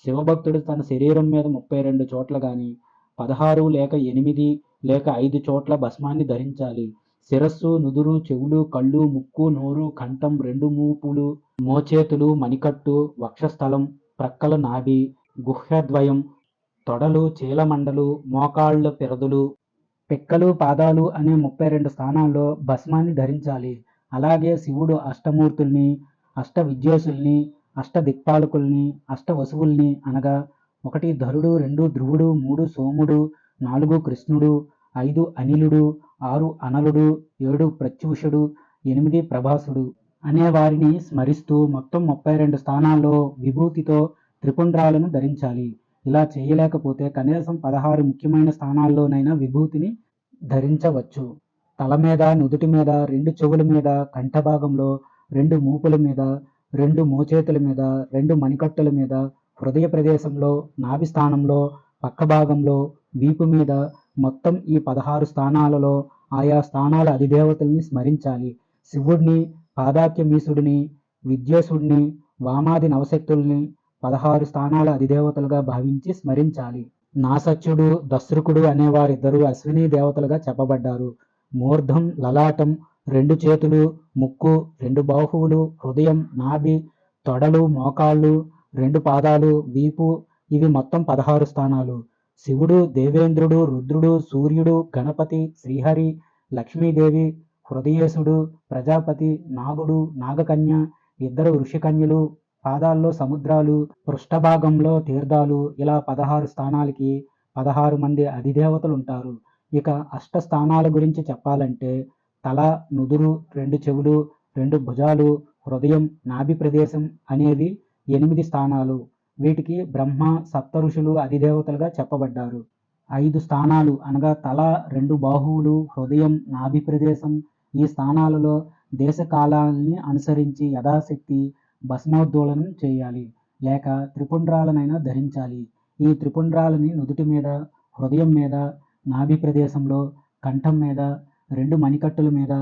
శివభక్తుడు తన శరీరం మీద 32 చోట్ల గాని 16 లేక 8 లేక 5 చోట్ల భస్మాన్ని ధరించాలి. శిరస్సు, నుదురు, చెవులు, కళ్ళు, ముక్కు, నోరు, కంఠం, 2 మూపులు, మోచేతులు, మణికట్టు, వక్షస్థలం, ప్రక్కల నాభి, గుహ్యద్వయం, తొడలు, చీలమండలు, మోకాళ్ళ పిరదులు, పిక్కలు, పాదాలు అనే 32 స్థానాల్లో భస్మాన్ని ధరించాలి. అలాగే శివుడు అష్టమూర్తుల్ని, అష్ట విద్యోసుల్ని, అష్ట దిక్పాలకుల్ని, అష్ట వసువుల్ని అనగా 1 ధరుడు, 2 ధ్రువుడు, 3 సోముడు, 4 కృష్ణుడు, 5 అనిలుడు, 6 అనలుడు, 7 ప్రత్యూషుడు, 8 ప్రభాసుడు అనే వారిని స్మరిస్తూ మొత్తం 32 స్థానాల్లో విభూతితో త్రిపుండ్రాలను ధరించాలి. ఇలా చేయలేకపోతే కనీసం 16 ముఖ్యమైన స్థానాల్లోనైనా విభూతిని ధరించవచ్చు. తల మీద, నుదుటి మీద, 2 చెవుల మీద, కంఠభాగంలో, 2 మూపుల మీద, 2 మోచేతుల మీద, 2 మణికట్టుల మీద, హృదయ ప్రదేశంలో, నాభి స్థానంలో, పక్క భాగంలో, వీపు మీద మొత్తం ఈ 16 స్థానాలలో ఆయా స్థానాల అధిదేవతల్ని స్మరించాలి. శివుడిని, పాదాక్యమీశుడిని, విద్యేశుడిని, వామాది నవశక్తుల్ని 16 స్థానాల అధిదేవతలుగా భావించి స్మరించాలి. నాసత్యుడు, దస్రుకుడు అనేవారిద్దరూ అశ్విని దేవతలుగా చెప్పబడ్డారు. మూర్ధం, లలాటం, 2 చేతులు, ముక్కు, 2 బాహువులు, హృదయం, నాభి, తొడలు, మోకాళ్ళు, 2 పాదాలు, వీపు, ఇవి మొత్తం 16 స్థానాలు. శివుడు, దేవేంద్రుడు, రుద్రుడు, సూర్యుడు, గణపతి, శ్రీహరి, లక్ష్మీదేవి, హృదయేశుడు, ప్రజాపతి, నాగుడు, నాగకన్య, 2 ఋషికన్యలు, పాదాల్లో సముద్రాలు, పృష్ఠభాగంలో తీర్థాలు, ఇలా 16 స్థానాలకి 16 మంది అధిదేవతలు ఉంటారు. ఇక అష్ట స్థానాల గురించి చెప్పాలంటే తల, నుదురు, 2 చెవులు, 2 భుజాలు, హృదయం, నాభి ప్రదేశం అనేవి 8 స్థానాలు. వీటికి బ్రహ్మ, సప్త ఋషులు అధిదేవతలుగా చెప్పబడ్డారు. 5 స్థానాలు అనగా తల, 2 బాహువులు, హృదయం, నాభి ప్రదేశం, ఈ స్థానాలలో దేశకాలాల్ని అనుసరించి యథాశక్తి భస్మోద్దోళనం చేయాలి, లేక త్రిపుండ్రాలనైనా ధరించాలి. ఈ త్రిపుండ్రాలని నుదుటి మీద, హృదయం మీద, నాభి ప్రదేశంలో, కంఠం మీద, 2 మణికట్టుల మీద,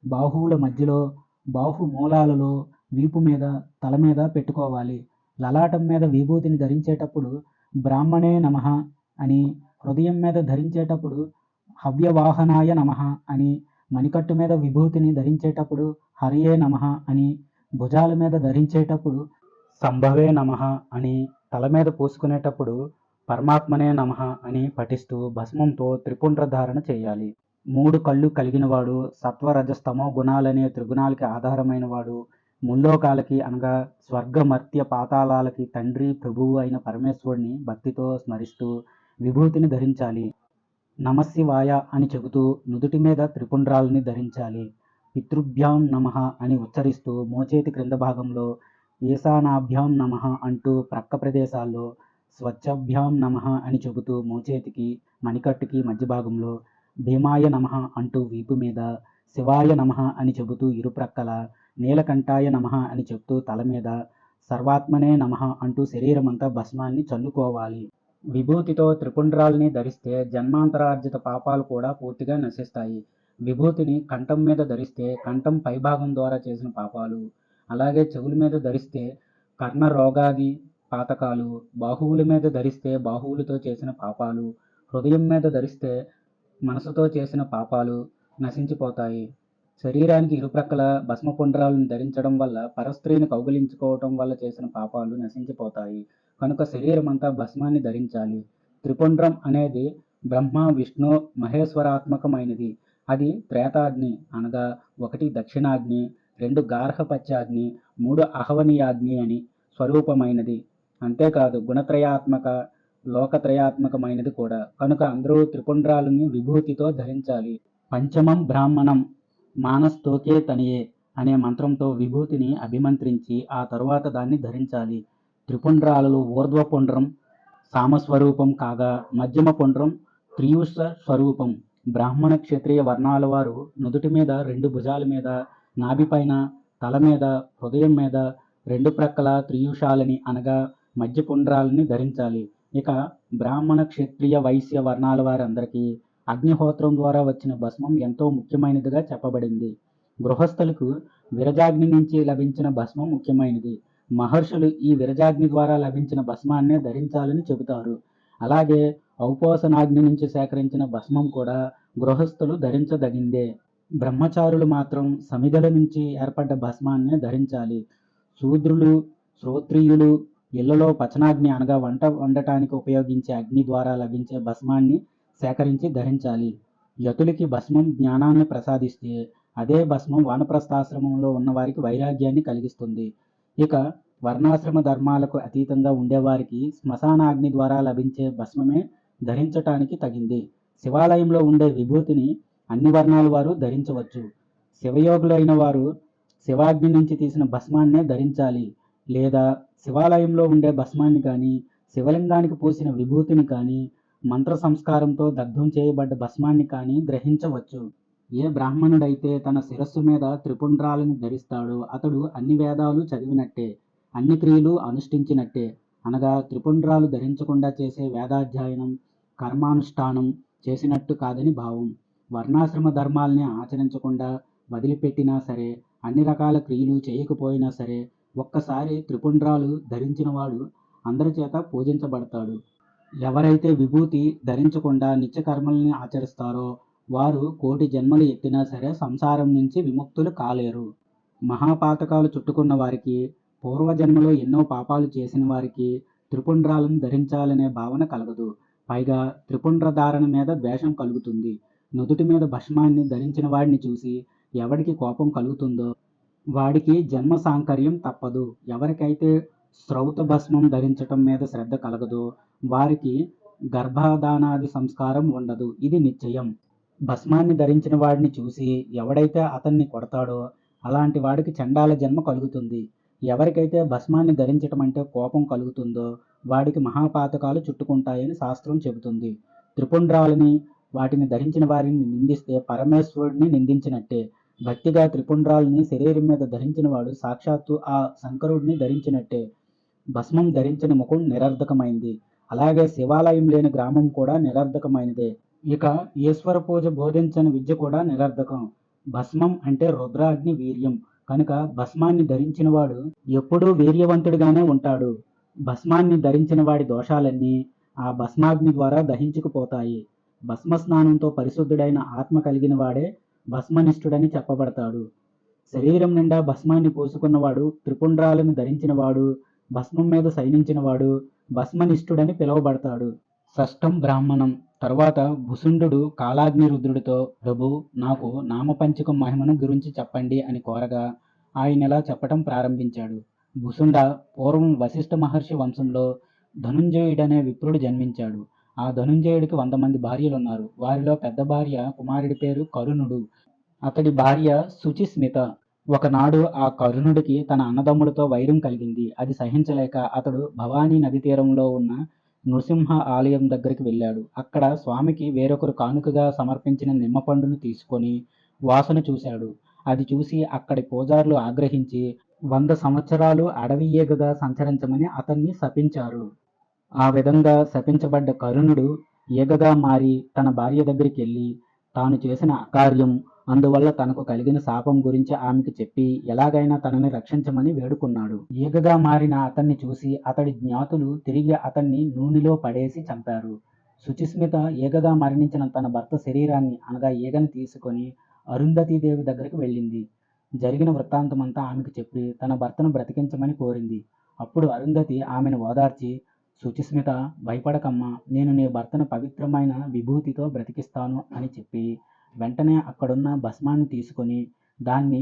బాహువుల మధ్యలో, బాహు మూలాలలో, వీపు మీద, తల మీద పెట్టుకోవాలి. లలాటం మీద విభూతిని ధరించేటప్పుడు బ్రాహ్మణే నమః అని, హృదయం మీద ధరించేటప్పుడు హవ్యవాహనాయ నమః అని, మణికట్టు మీద విభూతిని ధరించేటప్పుడు హరయే నమః అని, భుజాల మీద ధరించేటప్పుడు సంభవే నమః అని, తల మీద పూసుకునేటప్పుడు పరమాత్మనే నమః అని పఠిస్తూ భస్మంతో త్రిపుండ్ర ధారణ చేయాలి. 3 కళ్ళు కలిగినవాడు, సత్వరజస్తమో గుణాలనే త్రిగుణాలకి ఆధారమైన వాడు, ముల్లోకాలకి అనగా స్వర్గ, మర్త్య, పాతాళాలకి తండ్రి, ప్రభువు అయిన పరమేశ్వరుని భక్తితో స్మరిస్తూ విభూతిని ధరించాలి. నమశివాయ అని చెబుతూ నుదుటి మీద త్రిపుండ్రాలని ధరించాలి. పితృభ్యాం నమః అని ఉచ్చరిస్తూ మోచేతి క్రింద భాగంలో, ఈశానాభ్యాం నమః అంటూ ప్రక్క ప్రదేశాల్లో, స్వచ్ఛభ్యాం నమః అని చెబుతూ మోచేతికి, మణికట్టుకి మధ్య భాగంలో, భీమాయ నమః అంటూ వీపు మీద, శివాయ నమః అని చెబుతూ ఇరుప్రక్కల, నీలకంఠాయ నమః అని చెబుతూ తల మీద, సర్వాత్మనే నమః అంటూ శరీరమంతా భస్మాన్ని చల్లుకోవాలి. విభూతితో త్రిపుండ్రాల్ని ధరిస్తే జన్మాంతరార్జిత పాపాలు కూడా పూర్తిగా నశిస్తాయి. విభూతిని కంఠం మీద ధరిస్తే కంఠం పైభాగం ద్వారా చేసిన పాపాలు, అలాగే చెవుల మీద ధరిస్తే కర్ణ రోగాది పాతకాలు, బాహువుల మీద ధరిస్తే బాహువులతో చేసిన పాపాలు, హృదయం మీద ధరిస్తే మనసుతో చేసిన పాపాలు నశించిపోతాయి. శరీరానికి ఇరుప్రక్కల భస్మపుండ్రాలను ధరించడం వల్ల పరస్త్రీని కౌగిలించుకోవటం వల్ల చేసిన పాపాలు నశించిపోతాయి. కనుక శరీరమంతా భస్మాన్ని ధరించాలి. త్రిపుండ్రం అనేది బ్రహ్మ, విష్ణు, మహేశ్వరాత్మకమైనది. అది త్రేతాగ్ని అనగా 1 దక్షిణాగ్ని, 2 గార్హపత్యాగ్ని, 3 అహవనీయాగ్ని అని స్వరూపమైనది. అంతేకాదు గుణత్రయాత్మక, లోకత్రయాత్మకమైనది కూడా. కనుక అందరూ త్రిపుండ్రాలని విభూతితో ధరించాలి. పంచమం బ్రాహ్మణం మానస్తోకే తనియే అనే మంత్రంతో విభూతిని అభిమంత్రించి ఆ తరువాత దాన్ని ధరించాలి. త్రిపుండ్రాలలో ఊర్ధ్వపుండ్రం సామస్వరూపం కాగా మధ్యమ పుండ్రం త్రియుష స్వరూపం. బ్రాహ్మణ, క్షత్రియ వర్ణాల వారు నుదుటి మీద, 2 భుజాల మీద, నాభిపైన, తల మీద, హృదయం మీద 2 ప్రక్కల త్రియుషాలని అనగా మధ్య పుండ్రాలని ధరించాలి. ఇక బ్రాహ్మణ, క్షత్రియ, వైశ్య వర్ణాల వారందరికీ అగ్నిహోత్రం ద్వారా వచ్చిన భస్మం ఎంతో ముఖ్యమైనదిగా చెప్పబడింది. గృహస్థులకు విరజాగ్ని నుంచి లభించిన భస్మం ముఖ్యమైనది. మహర్షులు ఈ విరజాగ్ని ద్వారా లభించిన భస్మాన్నే ధరించాలని చెబుతారు. అలాగే ఔపోసనాగ్ని నుంచి సేకరించిన భస్మం కూడా గృహస్థులు ధరించదగిందే. బ్రహ్మచారులు మాత్రం సమిధల నుంచి ఏర్పడ్డ భస్మాన్నే ధరించాలి. శూద్రులు, శ్రోత్రియులు ఇళ్లలో పచనాగ్ని అనగా వంట వండటానికి ఉపయోగించే అగ్ని ద్వారా లభించే భస్మాన్ని సేకరించి ధరించాలి. యతులకి భస్మం జ్ఞానాన్ని ప్రసాదిస్తే అదే భస్మం వానప్రస్థాశ్రమంలో ఉన్న వారికి వైరాగ్యాన్ని కలిగిస్తుంది. ఇక వర్ణాశ్రమ ధర్మాలకు అతీతంగా ఉండేవారికి శ్మశానాగ్ని ద్వారా లభించే భస్మమే ధరించటానికి తగింది. శివాలయంలో ఉండే విభూతిని అన్ని వర్ణాల వారు ధరించవచ్చు. శివయోగులైన వారు శివాగ్ని నుంచి తీసిన భస్మాన్నే ధరించాలి. లేదా శివాలయంలో ఉండే భస్మాన్ని కానీ, శివలింగానికి పూసిన విభూతిని కానీ, మంత్ర సంస్కారంతో దగ్ధం చేయబడ్డ భస్మాన్ని కానీ గ్రహించవచ్చు. ఏ బ్రాహ్మణుడైతే తన శిరస్సు మీద త్రిపుండ్రాలను ధరిస్తాడో అతడు అన్ని వేదాలు చదివినట్టే, అన్ని క్రియలు అనుష్ఠించినట్టే. అనగా త్రిపుండ్రాలు ధరించకుండా చేసే వేదాధ్యయనం, కర్మానుష్ఠానం చేసినట్టు కాదని భావం. వర్ణాశ్రమ ధర్మాల్ని ఆచరించకుండా వదిలిపెట్టినా సరే అన్ని రకాల క్రియలు చేయకపోయినా సరే ఒక్కసారి త్రిపుండ్రాలు ధరించిన వాడు అందరి చేత పూజించబడతాడు. ఎవరైతే విభూతి ధరించకుండా నిత్య కర్మల్ని ఆచరిస్తారో వారు కోటి జన్మలు ఎత్తినా సరే సంసారం నుంచి విముక్తులు కాలేరు. మహాపాతకాలు చుట్టుకున్న వారికి, పూర్వజన్మలో ఎన్నో పాపాలు చేసిన వారికి త్రిపుండ్రాలను ధరించాలనే భావన కలగదు. పైగా త్రిపుండ్ర ధారణ మీద ద్వేషం కలుగుతుంది. నుదుటి మీద భస్మాన్ని ధరించిన వాడిని చూసి ఎవడికి కోపం కలుగుతుందో వాడికి జన్మ సాంకర్యం తప్పదు. ఎవరికైతే శ్రౌత భస్మం ధరించటం మీద శ్రద్ధ కలగదో వారికి గర్భధానాది సంస్కారం ఉండదు. ఇది నిశ్చయం. భస్మాన్ని ధరించిన వాడిని చూసి ఎవడైతే అతన్ని కొడతాడో అలాంటి వాడికి చండాల జన్మ కలుగుతుంది. ఎవరికైతే భస్మాన్ని ధరించటం అంటే కోపం కలుగుతుందో వాడికి మహాపాతకాలు చుట్టుకుంటాయని శాస్త్రం చెబుతుంది. త్రిపుండ్రాలని వాటిని ధరించిన వారిని నిందిస్తే పరమేశ్వరుడిని నిందించినట్టే. భక్తిగా త్రిపుండ్రాలని శరీరం మీద ధరించిన వాడు సాక్షాత్తు ఆ శంకరుడిని ధరించినట్టే. భస్మం ధరించిన ముఖం నిరర్ధకమైంది. అలాగే శివాలయం లేని గ్రామం కూడా నిరర్ధకమైనదే. ఇక ఈశ్వర పూజ బోధించని విద్య కూడా నిరర్ధకం. భస్మం అంటే రుద్రాగ్ని వీర్యం కనుక భస్మాన్ని ధరించిన వాడు ఎప్పుడూ వీర్యవంతుడిగానే ఉంటాడు. భస్మాన్ని ధరించిన వాడి దోషాలన్నీ ఆ భస్మాగ్ని ద్వారా దహించుకుపోతాయి. భస్మ స్నానంతో పరిశుద్ధుడైన ఆత్మ కలిగిన వాడే భస్మనిష్ఠుడని చెప్పబడతాడు. శరీరం నిండా భస్మాన్ని పూసుకున్నవాడు, త్రిపుండ్రాలను ధరించినవాడు, భస్మం మీద శయనించినవాడు భస్మనిష్ఠుడని పిలువబడతాడు. షష్టం బ్రాహ్మణం. తరువాత భుసుండు కాలాగ్ని రుద్రుడితో, ప్రభు, నాకు నామపంచకం మహిమను గురించి చెప్పండి అని కోరగా ఆయన ఇలా చెప్పటం ప్రారంభించాడు. భుసుండ, పూర్వం వశిష్ఠ మహర్షి వంశంలో ధనుంజయుడనే విప్రుడు జన్మించాడు. ఆ ధనుంజయుడికి 100 మంది భార్యలున్నారు. వారిలో పెద్ద భార్య కుమారుడి పేరు కరుణుడు. అతడి భార్య శుచిస్మిత. ఒకనాడు ఆ కరుణుడికి తన అన్నదమ్ముడితో వైరం కలిగింది. అది సహించలేక అతడు భవానీ నది తీరంలో ఉన్న నృసింహ ఆలయం దగ్గరికి వెళ్ళాడు. అక్కడ స్వామికి వేరొకరు కానుకగా సమర్పించిన నిమ్మపండును తీసుకొని వాసన చూశాడు. అది చూసి అక్కడి పూజారులు ఆగ్రహించి 100 సంవత్సరాలు అడవి ఈగగా సంచరించమని అతన్ని శపించారు. ఆ విధంగా శపించబడ్డ కరుణుడు ఈగగా మారి తన భార్య దగ్గరికి వెళ్ళి తాను చేసిన అకార్యం, అందువల్ల తనకు కలిగిన శాపం గురించి ఆమెకు చెప్పి ఎలాగైనా తనని రక్షించమని వేడుకున్నాడు. ఈగగా మారిన అతన్ని చూసి అతడి జ్ఞాతులు తిరిగి అతన్ని నూనెలో పడేసి చంపారు. శుచిస్మిత ఈగగా మరణించిన తన భర్త శరీరాన్ని అనగా ఈగని తీసుకొని అరుంధతీదేవి దగ్గరికి వెళ్ళింది. జరిగిన వృత్తాంతమంతా ఆమెకు చెప్పి తన భర్తను బ్రతికించమని కోరింది. అప్పుడు అరుంధతి ఆమెను ఓదార్చి, శుచిస్మిత, భయపడకమ్మా, నేను నీ భర్తను పవిత్రమైన విభూతితో బ్రతికిస్తాను అని చెప్పి వెంటనే అక్కడున్న భస్మాన్ని తీసుకొని దాన్ని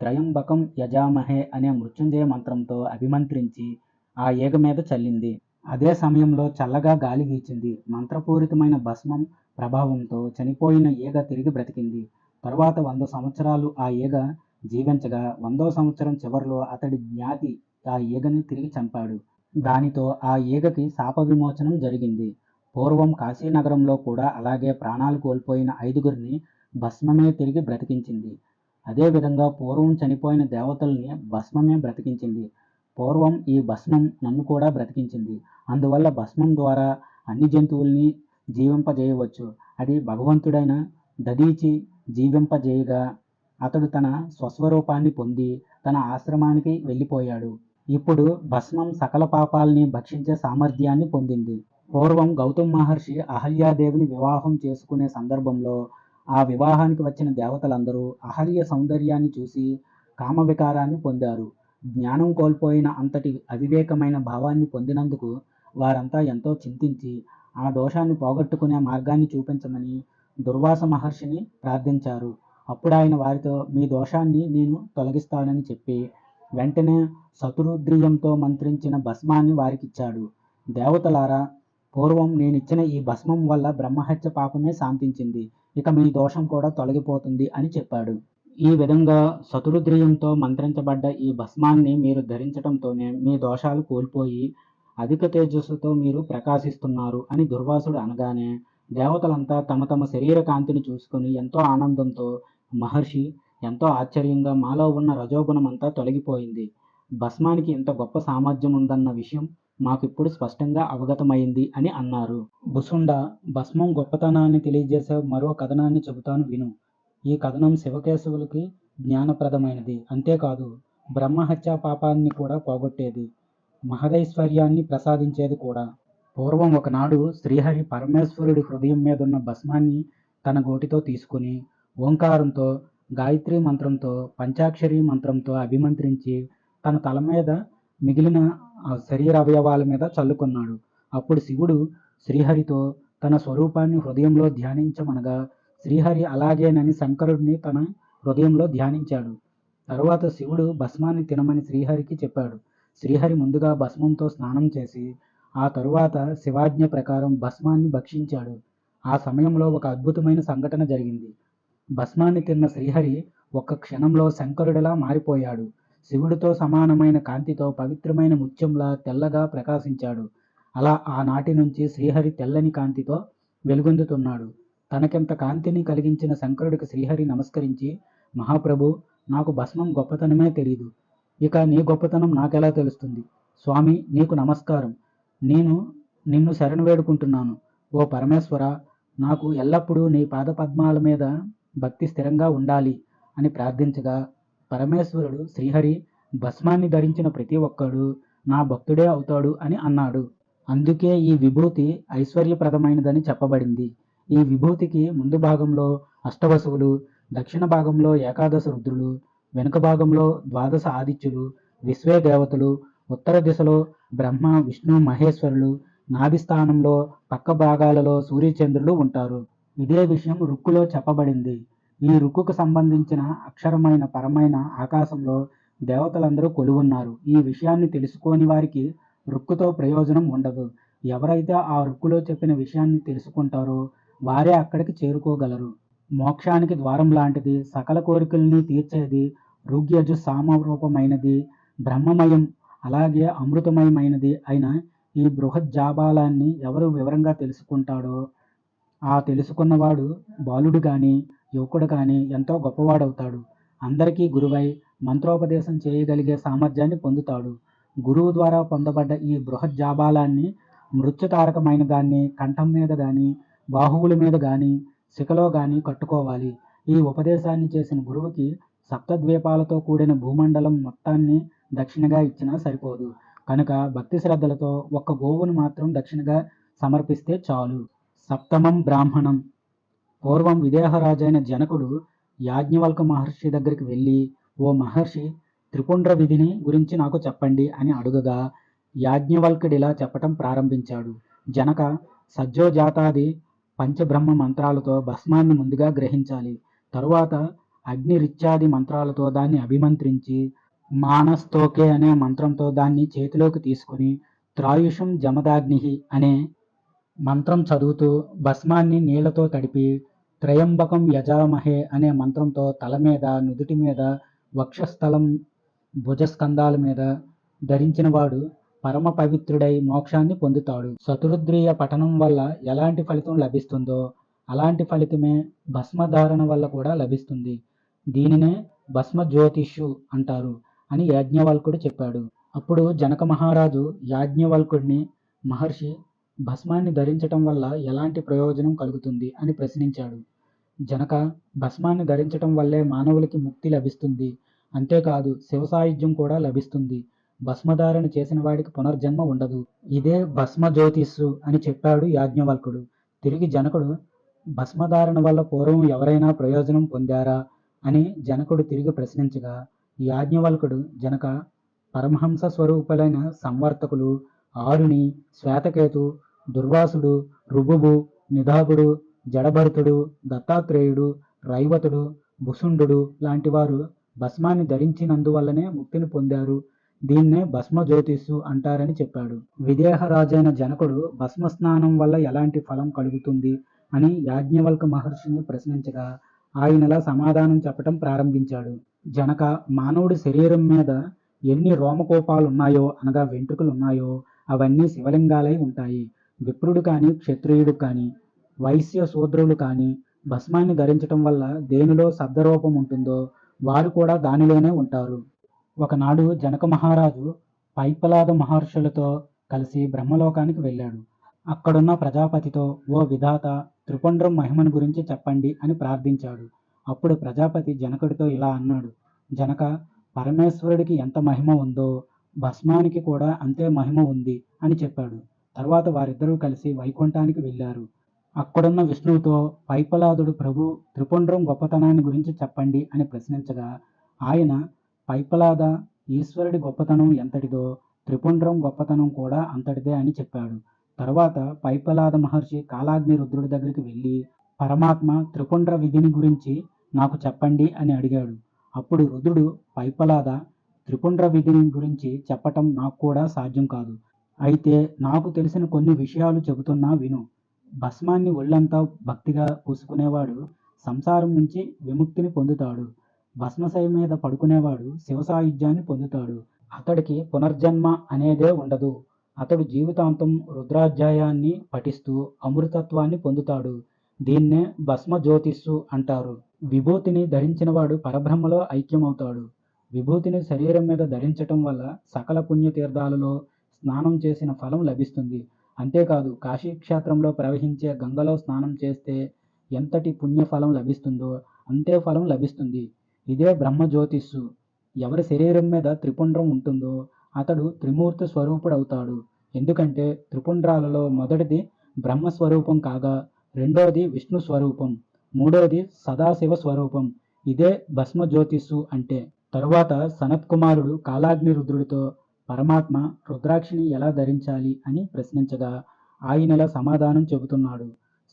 త్రయంబకం యజామహే అనే మృత్యుంజయ మంత్రంతో అభిమంత్రించి ఆ ఈగ మీద చల్లింది. అదే సమయంలో చల్లగా గాలి వీచింది. మంత్రపూరితమైన భస్మం ప్రభావంతో చనిపోయిన ఈగ తిరిగి బ్రతికింది. తరువాత 100 సంవత్సరాలు ఆ ఈగ జీవించగా 100వ సంవత్సరం చివరిలో అతడి జ్ఞాతి ఆ ఈగని తిరిగి చంపాడు. దానితో ఆ ఈగకి శాప విమోచనం జరిగింది. పూర్వం కాశీనగరంలో కూడా అలాగే ప్రాణాలు కోల్పోయిన 5గురిని భస్మమే తిరిగి బ్రతికించింది. అదేవిధంగా పూర్వం చనిపోయిన దేవతల్ని భస్మమే బ్రతికించింది. పూర్వం ఈ భస్మం నన్ను కూడా బ్రతికించింది. అందువల్ల భస్మం ద్వారా అన్ని జంతువుల్ని జీవింపజేయవచ్చు. అది భగవంతుడైన దధీచి జీవింపజేయగా అతడు తన స్వస్వరూపాన్ని పొంది తన ఆశ్రమానికి వెళ్ళిపోయాడు. ఇప్పుడు భస్మం సకల పాపాల్ని భక్షించే సామర్థ్యాన్ని పొందింది. పూర్వం గౌతమ్ మహర్షి అహల్యాదేవిని వివాహం చేసుకునే సందర్భంలో ఆ వివాహానికి వచ్చిన దేవతలందరూ అహల్య సౌందర్యాన్ని చూసి కామవికారాన్ని పొందారు. జ్ఞానం కోల్పోయిన అంతటి అవివేకమైన భావాన్ని పొందినందుకు వారంతా ఎంతో చింతించి ఆ దోషాన్ని పోగొట్టుకునే మార్గాన్ని చూపించమని దుర్వాస మహర్షిని ప్రార్థించారు. అప్పుడు ఆయన వారితో, మీ దోషాన్ని నేను తొలగిస్తానని చెప్పి వెంటనే శతురుద్రియంతో మంత్రించిన భస్మాన్ని వారికిచ్చాడు. దేవతలారా, పూర్వం నేనిచ్చిన ఈ భస్మం వల్ల బ్రహ్మహత్య పాపమే శాంతించింది. ఇక మీ దోషం కూడా తొలగిపోతుంది అని చెప్పాడు. ఈ విధంగా శతురుద్రియంతో మంత్రించబడ్డ ఈ భస్మాన్ని మీరు ధరించడంతోనే మీ దోషాలు కోల్పోయి అధిక తేజస్సుతో మీరు ప్రకాశిస్తున్నారు అని దుర్వాసుడు అనగానే దేవతలంతా తమ తమ శరీర కాంతిని చూసుకుని ఎంతో ఆనందంతో, మహర్షి, ఎంతో ఆశ్చర్యంగా మాలో ఉన్న రజోగుణం అంతా తొలగిపోయింది. భస్మానికి ఇంత గొప్ప సామర్థ్యం ఉందన్న విషయం మాకిప్పుడు స్పష్టంగా అవగతమైంది అని అన్నారు. భుసుండ, భస్మం గొప్పతనాన్ని తెలియజేసే మరో కథనాన్ని చెబుతాను విను. ఈ కథనం శివకేశవులకి జ్ఞానప్రదమైనది. అంతేకాదు బ్రహ్మహత్యా పాపాన్ని కూడా పోగొట్టేది, మహదైశ్వర్యాన్ని ప్రసాదించేది కూడా. పూర్వం ఒకనాడు శ్రీహరి పరమేశ్వరుడి హృదయం మీదున్న భస్మాన్ని తన గోటితో తీసుకుని ఓంకారంతో, గాయత్రీ మంత్రంతో, పంచాక్షరీ మంత్రంతో అభిమంత్రించి తన తల మీద, మిగిలిన శరీర అవయవాల మీద చల్లుకున్నాడు. అప్పుడు శివుడు శ్రీహరితో తన స్వరూపాన్ని హృదయంలో ధ్యానించమనగా శ్రీహరి అలాగేనని శంకరుడిని తన హృదయంలో ధ్యానించాడు. తరువాత శివుడు భస్మాన్ని తినమని శ్రీహరికి చెప్పాడు. శ్రీహరి ముందుగా భస్మంతో స్నానం చేసి ఆ తరువాత శివాజ్ఞ ప్రకారం భస్మాన్ని భక్షించాడు. ఆ సమయంలో ఒక అద్భుతమైన సంఘటన జరిగింది. భస్మాన్ని తిన్న శ్రీహరి ఒక్క క్షణంలో శంకరుడిలా మారిపోయాడు. శివుడితో సమానమైన కాంతితో పవిత్రమైన ముత్యంలా తెల్లగా ప్రకాశించాడు. అలా ఆనాటి నుంచి శ్రీహరి తెల్లని కాంతితో వెలుగొందుతున్నాడు. తనకింత కాంతిని కలిగించిన శంకరుడికి శ్రీహరి నమస్కరించి, మహాప్రభు, నాకు భస్మం గొప్పతనమే తెలీదు, ఇక నీ గొప్పతనం నాకెలా తెలుస్తుంది? స్వామి, నీకు నమస్కారం. నేను నిన్ను శరణు వేడుకుంటున్నాను. ఓ పరమేశ్వర, నాకు ఎల్లప్పుడూ నీ పాదపద్మాల మీద భక్తి స్థిరంగా ఉండాలి అని ప్రార్థించగా పరమేశ్వరుడు శ్రీహరి, భస్మాన్ని ధరించిన ప్రతి ఒక్కడు నా భక్తుడే అవుతాడు అని అన్నాడు. అందుకే ఈ విభూతి ఐశ్వర్యప్రదమైనదని చెప్పబడింది. ఈ విభూతికి ముందు భాగంలో అష్టవసువులు, దక్షిణ భాగంలో ఏకాదశ రుద్రులు, వెనుక భాగంలో ద్వాదశ ఆదిత్యులు, విశ్వే దేవతలు, ఉత్తర దిశలో బ్రహ్మ, విష్ణు, మహేశ్వరులు, నాభిస్థానంలో పక్క భాగాలలో సూర్యచంద్రులు ఉంటారు. ఇదే విషయం రుక్కులో చెప్పబడింది. ఈ రుక్కుకు సంబంధించిన అక్షరమైన పరమైన ఆకాశంలో దేవతలందరూ కొలువున్నారు. ఈ విషయాన్ని తెలుసుకోని వారికి రుక్కుతో ప్రయోజనం ఉండదు. ఎవరైతే ఆ రుక్కులో చెప్పిన విషయాన్ని తెలుసుకుంటారో వారే అక్కడికి చేరుకోగలరు. మోక్షానికి ద్వారం లాంటిది, సకల కోరికల్ని తీర్చేది, ఋగ్యజు సామరూపమైనది, బ్రహ్మమయం అలాగే అమృతమయమైనది అయిన ఈ బృహజ్జాబాలాన్ని ఎవరు వివరంగా తెలుసుకుంటాడో ఆ తెలుసుకున్నవాడు బాలుడు కానీ యువకుడు కానీ ఎంతో గొప్పవాడవుతాడు. అందరికీ గురువై మంత్రోపదేశం చేయగలిగే సామర్థ్యాన్ని పొందుతాడు. గురువు ద్వారా పొందబడ్డ ఈ బృహజ్జాబాలాన్ని, మృత్యుతారకమైన దాన్ని కంఠం మీద కానీ, బాహువుల మీద కానీ, శిఖలో కానీ కట్టుకోవాలి. ఈ ఉపదేశాన్ని చేసిన గురువుకి సప్తద్వీపాలతో కూడిన భూమండలం మొత్తాన్ని దక్షిణగా ఇచ్చినా సరిపోదు. కనుక భక్తి శ్రద్ధలతో ఒక్క గోవును మాత్రం దక్షిణగా సమర్పిస్తే చాలు. సప్తమం బ్రాహ్మణం. పూర్వం విదేహరాజైన జనకుడు యాజ్ఞవల్క మహర్షి దగ్గరికి వెళ్ళి, ఓ మహర్షి, త్రిపుండ్ర విధిని గురించి నాకు చెప్పండి అని అడుగగా యాజ్ఞవల్కుడిలా చెప్పటం ప్రారంభించాడు. జనక, సజ్జోజాతాది పంచబ్రహ్మ మంత్రాలతో భస్మాన్ని ముందుగా గ్రహించాలి. తరువాత అగ్నిరిత్యాది మంత్రాలతో దాన్ని అభిమంత్రించి మానస్తోకే అనే మంత్రంతో దాన్ని చేతిలోకి తీసుకుని త్రాయుషం జమదాగ్ని అనే మంత్రం చదువుతూ భస్మాన్ని నీళ్లతో తడిపి త్రయంబకం యజామహే అనే మంత్రంతో తల మీద, నుదుటి మీద, వక్షస్థలం, భుజస్కంధాల మీద ధరించిన వాడు పరమ పవిత్రుడై మోక్షాన్ని పొందుతాడు. చతురుద్రీయ పఠనం వల్ల ఎలాంటి ఫలితం లభిస్తుందో అలాంటి ఫలితమే భస్మధారణ వల్ల కూడా లభిస్తుంది. దీనినే భస్మ జ్యోతిష్యు అంటారు అని యాజ్ఞవల్కుడు చెప్పాడు. అప్పుడు జనక మహారాజు యాజ్ఞవల్కుడిని, మహర్షి, భస్మాన్ని ధరించటం వల్ల ఎలాంటి ప్రయోజనం కలుగుతుంది అని ప్రశ్నించాడు. జనక, భస్మాన్ని ధరించటం వల్లే మానవులకి ముక్తి లభిస్తుంది. అంతేకాదు శివసాయుధ్యం కూడా లభిస్తుంది. భస్మధారణ చేసిన వాడికి పునర్జన్మ ఉండదు. ఇదే భస్మ జ్యోతిస్సు అని చెప్పాడు యాజ్ఞవల్కుడు. తిరిగి జనకుడు, భస్మధారణ వల్ల పూర్వం ఎవరైనా ప్రయోజనం పొందారా అని జనకుడు తిరిగి ప్రశ్నించగా యాజ్ఞవల్కుడు, జనక, పరమహంస స్వరూపులైన సంవర్తకులు ఆరుణి, శ్వేతకేతు, దుర్వాసుడు, రుభువు, నిధాగుడు, జడభరతుడు, దత్తాత్రేయుడు, రైవతుడు, భుసుండు లాంటి వారు భస్మాన్ని ధరించినందువల్లనే ముక్తిని పొందారు. దీన్నే భస్మ జ్యోతిస్సు అంటారని చెప్పాడు. విదేహరాజైన జనకుడు భస్మ స్నానం వల్ల ఎలాంటి ఫలం కలుగుతుంది అని యాజ్ఞవల్క మహర్షిని ప్రశ్నించగా ఆయనలా సమాధానం చెప్పటం ప్రారంభించాడు. జనక, మానవుడి శరీరం మీద ఎన్ని రోమకోపాలున్నాయో అనగా వెంట్రుకలున్నాయో అవన్నీ శివలింగాలై ఉంటాయి. విప్రుడు కానీ, క్షత్రియుడు కానీ, వైశ్య శూద్రులు కానీ భస్మాన్ని ధరించటం వల్ల దేనిలో శబ్దరూపం ఉంటుందో వారు కూడా దానిలోనే ఉంటారు. ఒకనాడు జనక మహారాజు పైపలాద మహర్షులతో కలిసి బ్రహ్మలోకానికి వెళ్ళాడు. అక్కడున్న ప్రజాపతితో, ఓ విధాత, త్రిపుండ్రం మహిమను గురించి చెప్పండి అని ప్రార్థించాడు. అప్పుడు ప్రజాపతి జనకుడితో ఇలా అన్నాడు: జనక, పరమేశ్వరుడికి ఎంత మహిమ ఉందో భస్మానికి కూడా అంతే మహిమ ఉంది అని చెప్పాడు. తర్వాత వారిద్దరూ కలిసి వైకుంఠానికి వెళ్ళారు. అక్కడున్న విష్ణువుతో పైపలాదుడు ప్రభు త్రిపుండ్రం గొప్పతనాన్ని గురించి చెప్పండి అని ప్రశ్నించగా, ఆయన పైపలాద, ఈశ్వరుడి గొప్పతనం ఎంతటిదో త్రిపుండ్రం గొప్పతనం కూడా అంతటిదే అని చెప్పాడు. తర్వాత పైపలాద మహర్షి కాలాగ్ని రుద్రుడి దగ్గరికి వెళ్ళి, పరమాత్మ త్రిపుండ్ర విధిని గురించి నాకు చెప్పండి అని అడిగాడు. అప్పుడు రుద్రుడు, పైపలాద, త్రిపుండ్ర విధిని గురించి చెప్పటం నాకు కూడా సాధ్యం కాదు. అయితే నాకు తెలిసిన కొన్ని విషయాలు చెబుతున్నా విను. భస్మాన్ని ఒళ్ళంతా భక్తిగా పూసుకునేవాడు సంసారం నుంచి విముక్తిని పొందుతాడు. భస్మశయ మీద పడుకునేవాడు శివ సాయుధ్యాన్ని పొందుతాడు. అతడికి పునర్జన్మ అనేదే ఉండదు. అతడు జీవితాంతం రుద్రాధ్యాయాన్ని పఠిస్తూ అమృతత్వాన్ని పొందుతాడు. దీన్నే భస్మ జ్యోతిస్సు అంటారు. విభూతిని ధరించినవాడు పరబ్రహ్మలో ఐక్యమవుతాడు. విభూతిని శరీరం మీద ధరించటం వల్ల సకల పుణ్యతీర్థాలలో స్నానం చేసిన ఫలం లభిస్తుంది. అంతేకాదు, కాశీక్షేత్రంలో ప్రవహించే గంగలో స్నానం చేస్తే ఎంతటి పుణ్యఫలం లభిస్తుందో అంతే ఫలం లభిస్తుంది. ఇదే బ్రహ్మజ్యోతిస్సు. ఎవరి శరీరం మీద త్రిపుండ్రం ఉంటుందో అతడు త్రిమూర్తి స్వరూపుడవుతాడు. ఎందుకంటే త్రిపుండ్రాలలో మొదటిది బ్రహ్మస్వరూపం కాగా, రెండోది విష్ణు స్వరూపం, మూడోది సదాశివ స్వరూపం. ఇదే భస్మజ్యోతిస్సు అంటే. తరువాత సనత్కుమారుడు కాలాగ్ని రుద్రుడితో పరమాత్మ రుద్రాక్షిని ఎలా ధరించాలి అని ప్రశ్నించగా ఆయనలా సమాధానం చెబుతున్నాడు: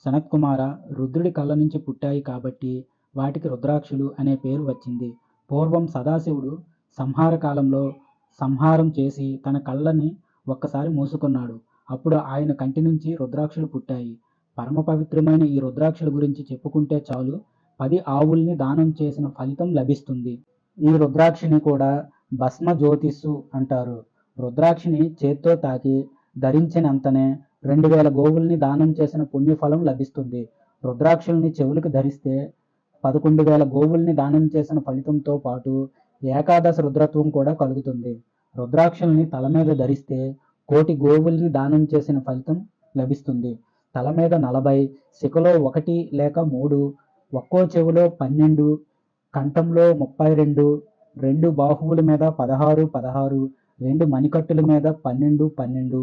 సనత్కుమార, రుద్రుడి కళ్ళ నుంచి పుట్టాయి కాబట్టి వాటికి రుద్రాక్షులు అనే పేరు వచ్చింది. పూర్వం సదాశివుడు సంహార కాలంలో సంహారం చేసి తన కళ్ళని ఒక్కసారి మూసుకున్నాడు. అప్పుడు ఆయన కంటి నుంచి రుద్రాక్షులు పుట్టాయి. పరమ పవిత్రమైన ఈ రుద్రాక్షుల గురించి చెప్పుకుంటే చాలు 10 ఆవుల్ని దానం చేసిన ఫలితం లభిస్తుంది. ఈ రుద్రాక్షిని కూడా భస్మ జ్యోతిస్సు అంటారు. రుద్రాక్షిని చేత్తో తాకి ధరించినంతనే 2000 గోవుల్ని దానం చేసిన పుణ్యఫలం లభిస్తుంది. రుద్రాక్షుల్ని చెవులకు ధరిస్తే 11,000 గోవుల్ని దానం చేసిన ఫలితంతో పాటు ఏకాదశ రుద్రత్వం కూడా కలుగుతుంది. రుద్రాక్షుల్ని తల మీద ధరిస్తే 1,000,000 గోవుల్ని దానం చేసిన ఫలితం లభిస్తుంది. తల మీద 40, శిఖలో 1 లేక 3, ఒక్కో చెవిలో 12, కంఠంలో 32, 2 బాహువుల మీద 16, 16, 2 మణికట్టుల మీద 12, 12,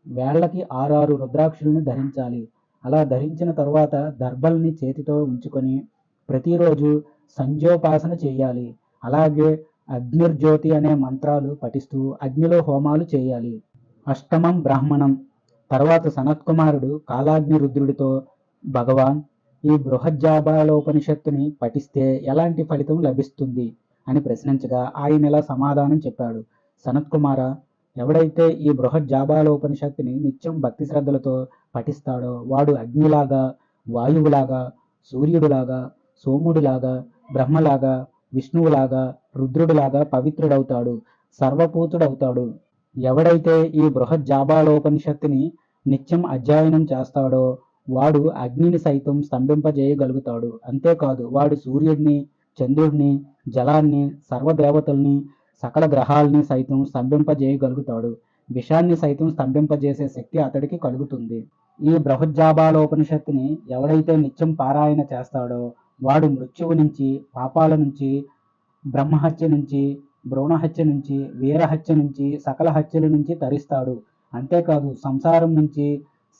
వేళ్లకి 6 రుద్రాక్షుల్ని ధరించాలి. అలా ధరించిన తర్వాత దర్భల్ని చేతితో ఉంచుకొని ప్రతిరోజు సంధ్యోపాసన చేయాలి. అలాగే అగ్నిర్జ్యోతి అనే మంత్రాలు పఠిస్తూ అగ్నిలో హోమాలు చేయాలి. అష్టమం బ్రాహ్మణం. తర్వాత సనత్కుమారుడు కాలాగ్ని రుద్రుడితో, భగవాన్, ఈ బృహజ్జాబాలోపనిషత్తుని పఠిస్తే ఎలాంటి ఫలితం లభిస్తుంది అని ప్రశ్నించగా ఆయన ఇలా సమాధానం చెప్పాడు: సనత్కుమార, ఎవడైతే ఈ బృహజ్జాబాలోపనిషత్తుని నిత్యం భక్తి శ్రద్ధలతో పఠిస్తాడో వాడు అగ్నిలాగా, వాయువులాగా, సూర్యుడిలాగా, సోముడిలాగా, బ్రహ్మలాగా, విష్ణువులాగా, రుద్రుడిలాగా పవిత్రుడవుతాడు, సర్వపూతుడవుతాడు. ఎవడైతే ఈ బృహజ్జాబాలోపనిషత్తుని నిత్యం అధ్యయనం చేస్తాడో వాడు అగ్నిని సైతం స్తంభింపజేయగలుగుతాడు. అంతేకాదు, వాడు సూర్యుడిని, చంద్రుడిని, జలాన్ని, సర్వదేవతల్ని, సకల గ్రహాల్ని సైతం స్తంభింపజేయగలుగుతాడు. విషాన్ని సైతం స్తంభింపజేసే శక్తి అతడికి కలుగుతుంది. ఈ బృహజ్జాబాలోపనిషత్తుని ఎవడైతే నిత్యం పారాయణ చేస్తాడో వాడు మృత్యువు నుంచి, పాపాల నుంచి, బ్రహ్మహత్య నుంచి, భ్రూణహత్య నుంచి, వీరహత్య నుంచి, సకల హత్యల నుంచి తరిస్తాడు. అంతేకాదు, సంసారం నుంచి,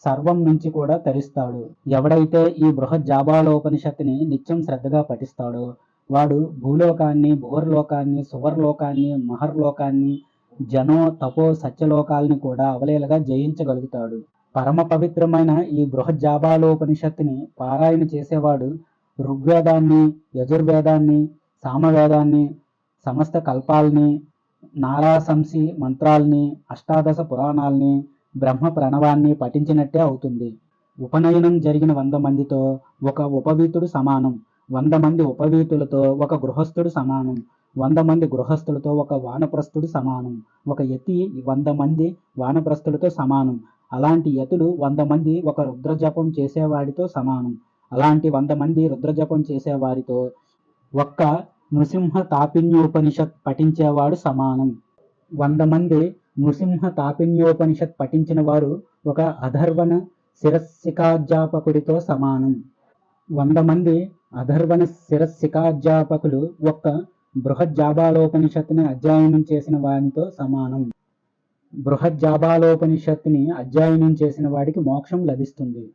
సర్వం నుంచి కూడా తరిస్తాడు. ఎవడైతే ఈ బృహజ్జాబాలోపనిషత్తుని నిత్యం శ్రద్ధగా పఠిస్తాడో వాడు భూలోకాన్ని, భూవర్లోకాన్ని, సువర్లోకాన్ని, మహర్లోకాన్ని, జనో, తపో, సత్యలోకాల్ని కూడా అవలేలగా జయించగలుగుతాడు. పరమ పవిత్రమైన ఈ బృహజ్జాబాలోపనిషత్తుని పారాయణ చేసేవాడు ఋగ్వేదాన్ని, యజుర్వేదాన్ని, సామవేదాన్ని, సమస్త కల్పాల్ని, నారాశంసి మంత్రాల్ని, అష్టాదశ పురాణాల్ని, బ్రహ్మ ప్రణవాన్ని పఠించినట్టే అవుతుంది. ఉపనయనం జరిగిన 100 మందితో ఒక ఉపవీతుడు సమానం. 100 మంది ఉపవీతులతో ఒక గృహస్థుడు సమానం. 100 మంది గృహస్థులతో ఒక వానప్రస్థుడు సమానం. ఒక యతి 100 మంది వానప్రస్థులతో సమానం. అలాంటి యతులు 100 మంది ఒక రుద్రజపం చేసేవాడితో సమానం. అలాంటి 100 మంది రుద్రజపం చేసేవారితో ఒక్క నృసింహ తాపిన్యోపనిషత్ పఠించేవాడు సమానం. 100 మంది నృసింహ తాపిన్యోపనిషత్ పఠించిన వారు ఒక అధర్వణ శిరస్సికాధ్యాపకుడితో సమానం. 100 మంది అధర్వణ శిరశిఖాధ్యాపకులు ఒక్క బృహజ్జాబాలోపనిషత్తుని అధ్యయనం చేసిన వానితో సమానం. బృహజ్జాబాలోపనిషత్తుని అధ్యయనం చేసిన వాడికి మోక్షం లభిస్తుంది.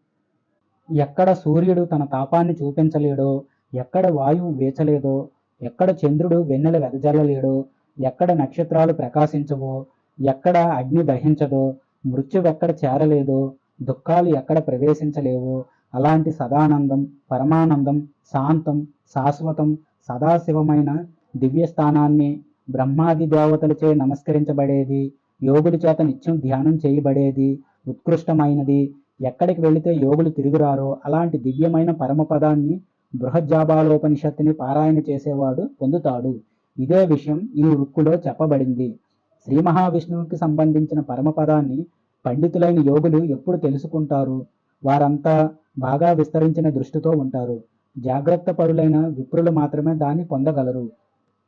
ఎక్కడ సూర్యుడు తన తాపాన్ని చూపించలేడో, ఎక్కడ వాయువు వీచలేదో, ఎక్కడ చంద్రుడు వెన్నెల వెదజల్లలేడో, ఎక్కడ నక్షత్రాలు ప్రకాశించవో, ఎక్కడ అగ్ని దహించదో, మృత్యువెక్కడ చేరలేదో, దుఃఖాలు ఎక్కడ ప్రవేశించలేవో, అలాంటి సదానందం, పరమానందం, శాంతం, శాశ్వతం, సదాశివమైన దివ్యస్థానాన్ని, బ్రహ్మాది దేవతలచే నమస్కరించబడేది, యోగుల చేత నిత్యం ధ్యానం చేయబడేది, ఉత్కృష్టమైనది, ఎక్కడికి వెళితే యోగులు తిరుగురారో అలాంటి దివ్యమైన పరమపదాన్ని బృహజ్జాబాలోపనిషత్తుని పారాయణ చేసేవాడు పొందుతాడు. ఇదే విషయం ఈ రుక్కులో చెప్పబడింది. శ్రీ మహావిష్ణువుకి సంబంధించిన పరమపదాన్ని పండితులైన యోగులు ఎప్పుడు తెలుసుకుంటారు? వారంతా బాగా విస్తరించిన దృష్టితో ఉంటారు. జాగ్రత్త పరులైన విప్రులు మాత్రమే దాన్ని పొందగలరు.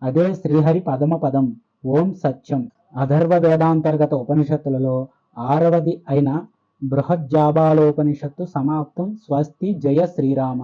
అదే శ్రీహరి పదం. ఓం సత్యం. అథర్వ వేదాంతర్గత ఉపనిషత్తులలో 6వది అయిన బృహజ్జాబాలోపనిషత్తు సమాప్తం. స్వస్తి. జయ శ్రీరామ.